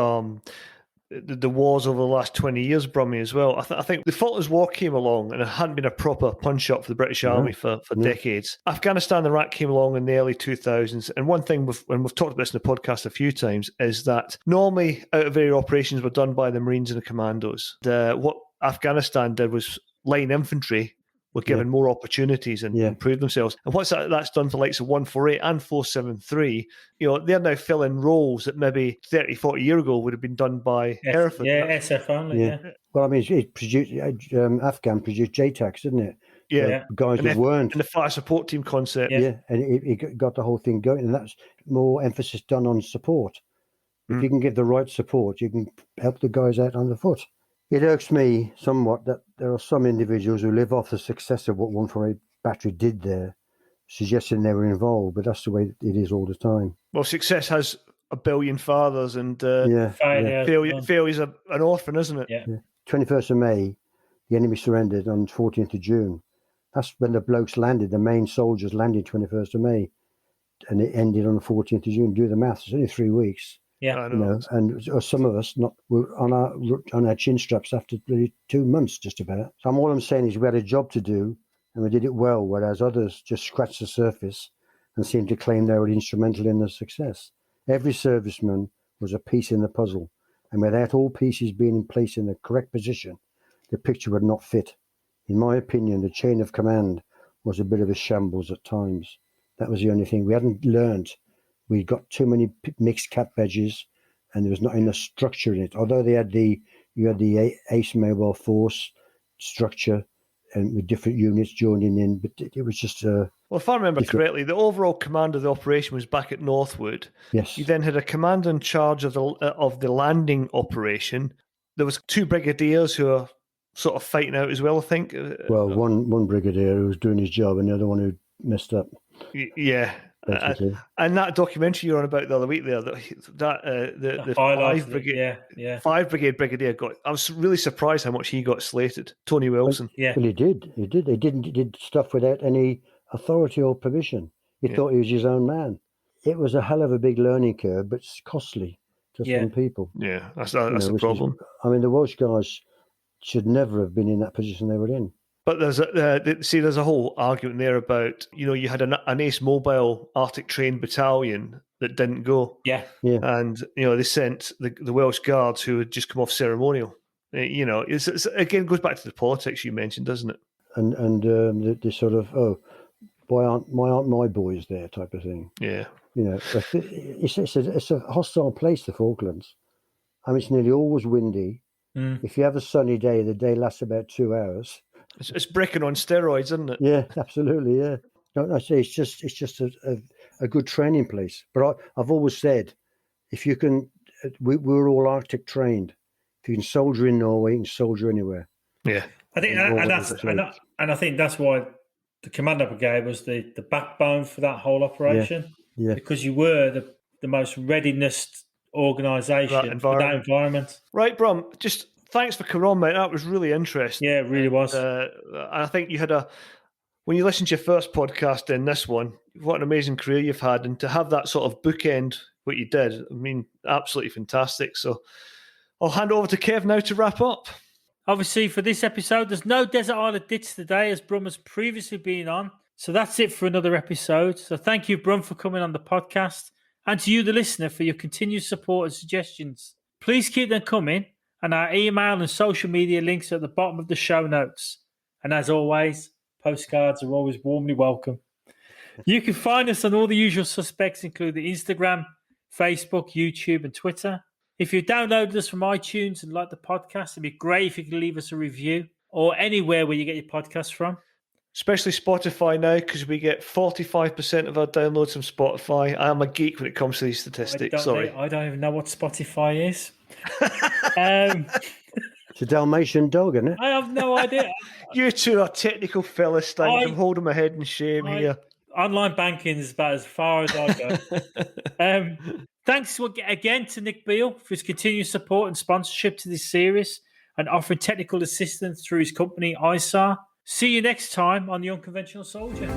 the wars over the last 20 years, Brummy, as well. I think the Falklands War came along and it hadn't been a proper punch-up for the British Army for decades. Afghanistan and Iraq came along in the early 2000s. And one thing, when we've talked about this in the podcast a few times, is that normally out-of-area operations were done by the Marines and the Commandos. What Afghanistan did was line infantry were given more opportunities and improved themselves. And what's that's done for the likes of 148 and 473, they're now filling roles that maybe 30, 40 years ago would have been done by Hereford. SF only, Well, I mean, it produced, Afghan produced JTACs, didn't it? Yeah. Guys who weren't. And the fire support team concept. Yeah, and it got the whole thing going, and that's more emphasis done on support. If you can give the right support, you can help the guys out on the foot. It irks me somewhat that there are some individuals who live off the success of what 148 Battery did there, suggesting they were involved, but that's the way it is all the time. Well, success has a billion fathers, and failure's an orphan, isn't it? Yeah. 21st of May, the enemy surrendered on 14th of June. That's when the blokes landed, the main soldiers landed 21st of May, and it ended on the 14th of June. Do the maths, it's only 3 weeks. Yeah, I know. And some of us were on our chin straps after 2 months, just about. So all I'm saying is we had a job to do, and we did it well, whereas others just scratched the surface and seemed to claim they were instrumental in the success. Every serviceman was a piece in the puzzle, and without all pieces being in place in the correct position, the picture would not fit. In my opinion, the chain of command was a bit of a shambles at times. That was the only thing. We hadn't learned. We got too many mixed cap badges, and there was not enough structure in it. Although you had the ACE Mobile Force structure, and with different units joining in, but it was just well, if I remember correctly, the overall command of the operation was back at Northwood. Yes. You then had a commander in charge of the landing operation. There was 2 brigadiers who are sort of fighting out as well, I think. Well, one brigadier who was doing his job, and the other one who messed up. Yeah. And that documentary you're on about the other week there, the 5 brigade, 5 brigade brigadier I was really surprised how much he got slated. Tony Wilson. Well, he did. He did stuff without any authority or permission. He thought he was his own man. It was a hell of a big learning curve, but it's costly to some people. Yeah, that's the problem. The Welsh guys should never have been in that position they were in. But there's a whole argument there about, you had an ACE Mobile Arctic trained battalion that didn't go. Yeah. And, they sent the Welsh Guards who had just come off ceremonial. It's again, goes back to the politics you mentioned, doesn't it? And the sort of, why aren't my boys there type of thing. Yeah. It's a hostile place, the Falklands. I mean, it's nearly always windy. If you have a sunny day, the day lasts about 2 hours. It's bricking on steroids, isn't it? Yeah, absolutely. Yeah. Don't I say it's just a good training place. But I've always said, if you can, we're all Arctic trained. If you can soldier in Norway, you can soldier anywhere. Yeah, I think, and I think that's why the Commando Brigade was the backbone for that whole operation. Yeah. Because you were the most readiness organisation for that environment. Right, Brum, just thanks for coming on, mate. That was really interesting. Yeah, it really was. And I think you had when you listened to your first podcast and this one, what an amazing career you've had. And to have that sort of bookend, what you did, I mean, absolutely fantastic. So I'll hand over to Kev now to wrap up. Obviously, for this episode, there's no Desert Island Ditch today, as Brum has previously been on. So that's it for another episode. So thank you, Brum, for coming on the podcast. And to you, the listener, for your continued support and suggestions. Please keep them coming, and our email and social media links are at the bottom of the show notes. And as always, postcards are always warmly welcome. You can find us on all the usual suspects, including Instagram, Facebook, YouTube, and Twitter. If you downloaded us from iTunes and like the podcast, it'd be great if you could leave us a review or anywhere where you get your podcasts from. Especially Spotify now, because we get 45% of our downloads from Spotify. I am a geek when it comes to these statistics. I don't even know what Spotify is. It's a Dalmatian dog, isn't it? I have no idea. You two are technical Philistines. I'm holding my head in shame here. Online banking is about as far as I go. Thanks again to Nick Beale for his continued support and sponsorship to this series and offering technical assistance through his company, ISAR. See you next time on The Unconventional Soldier.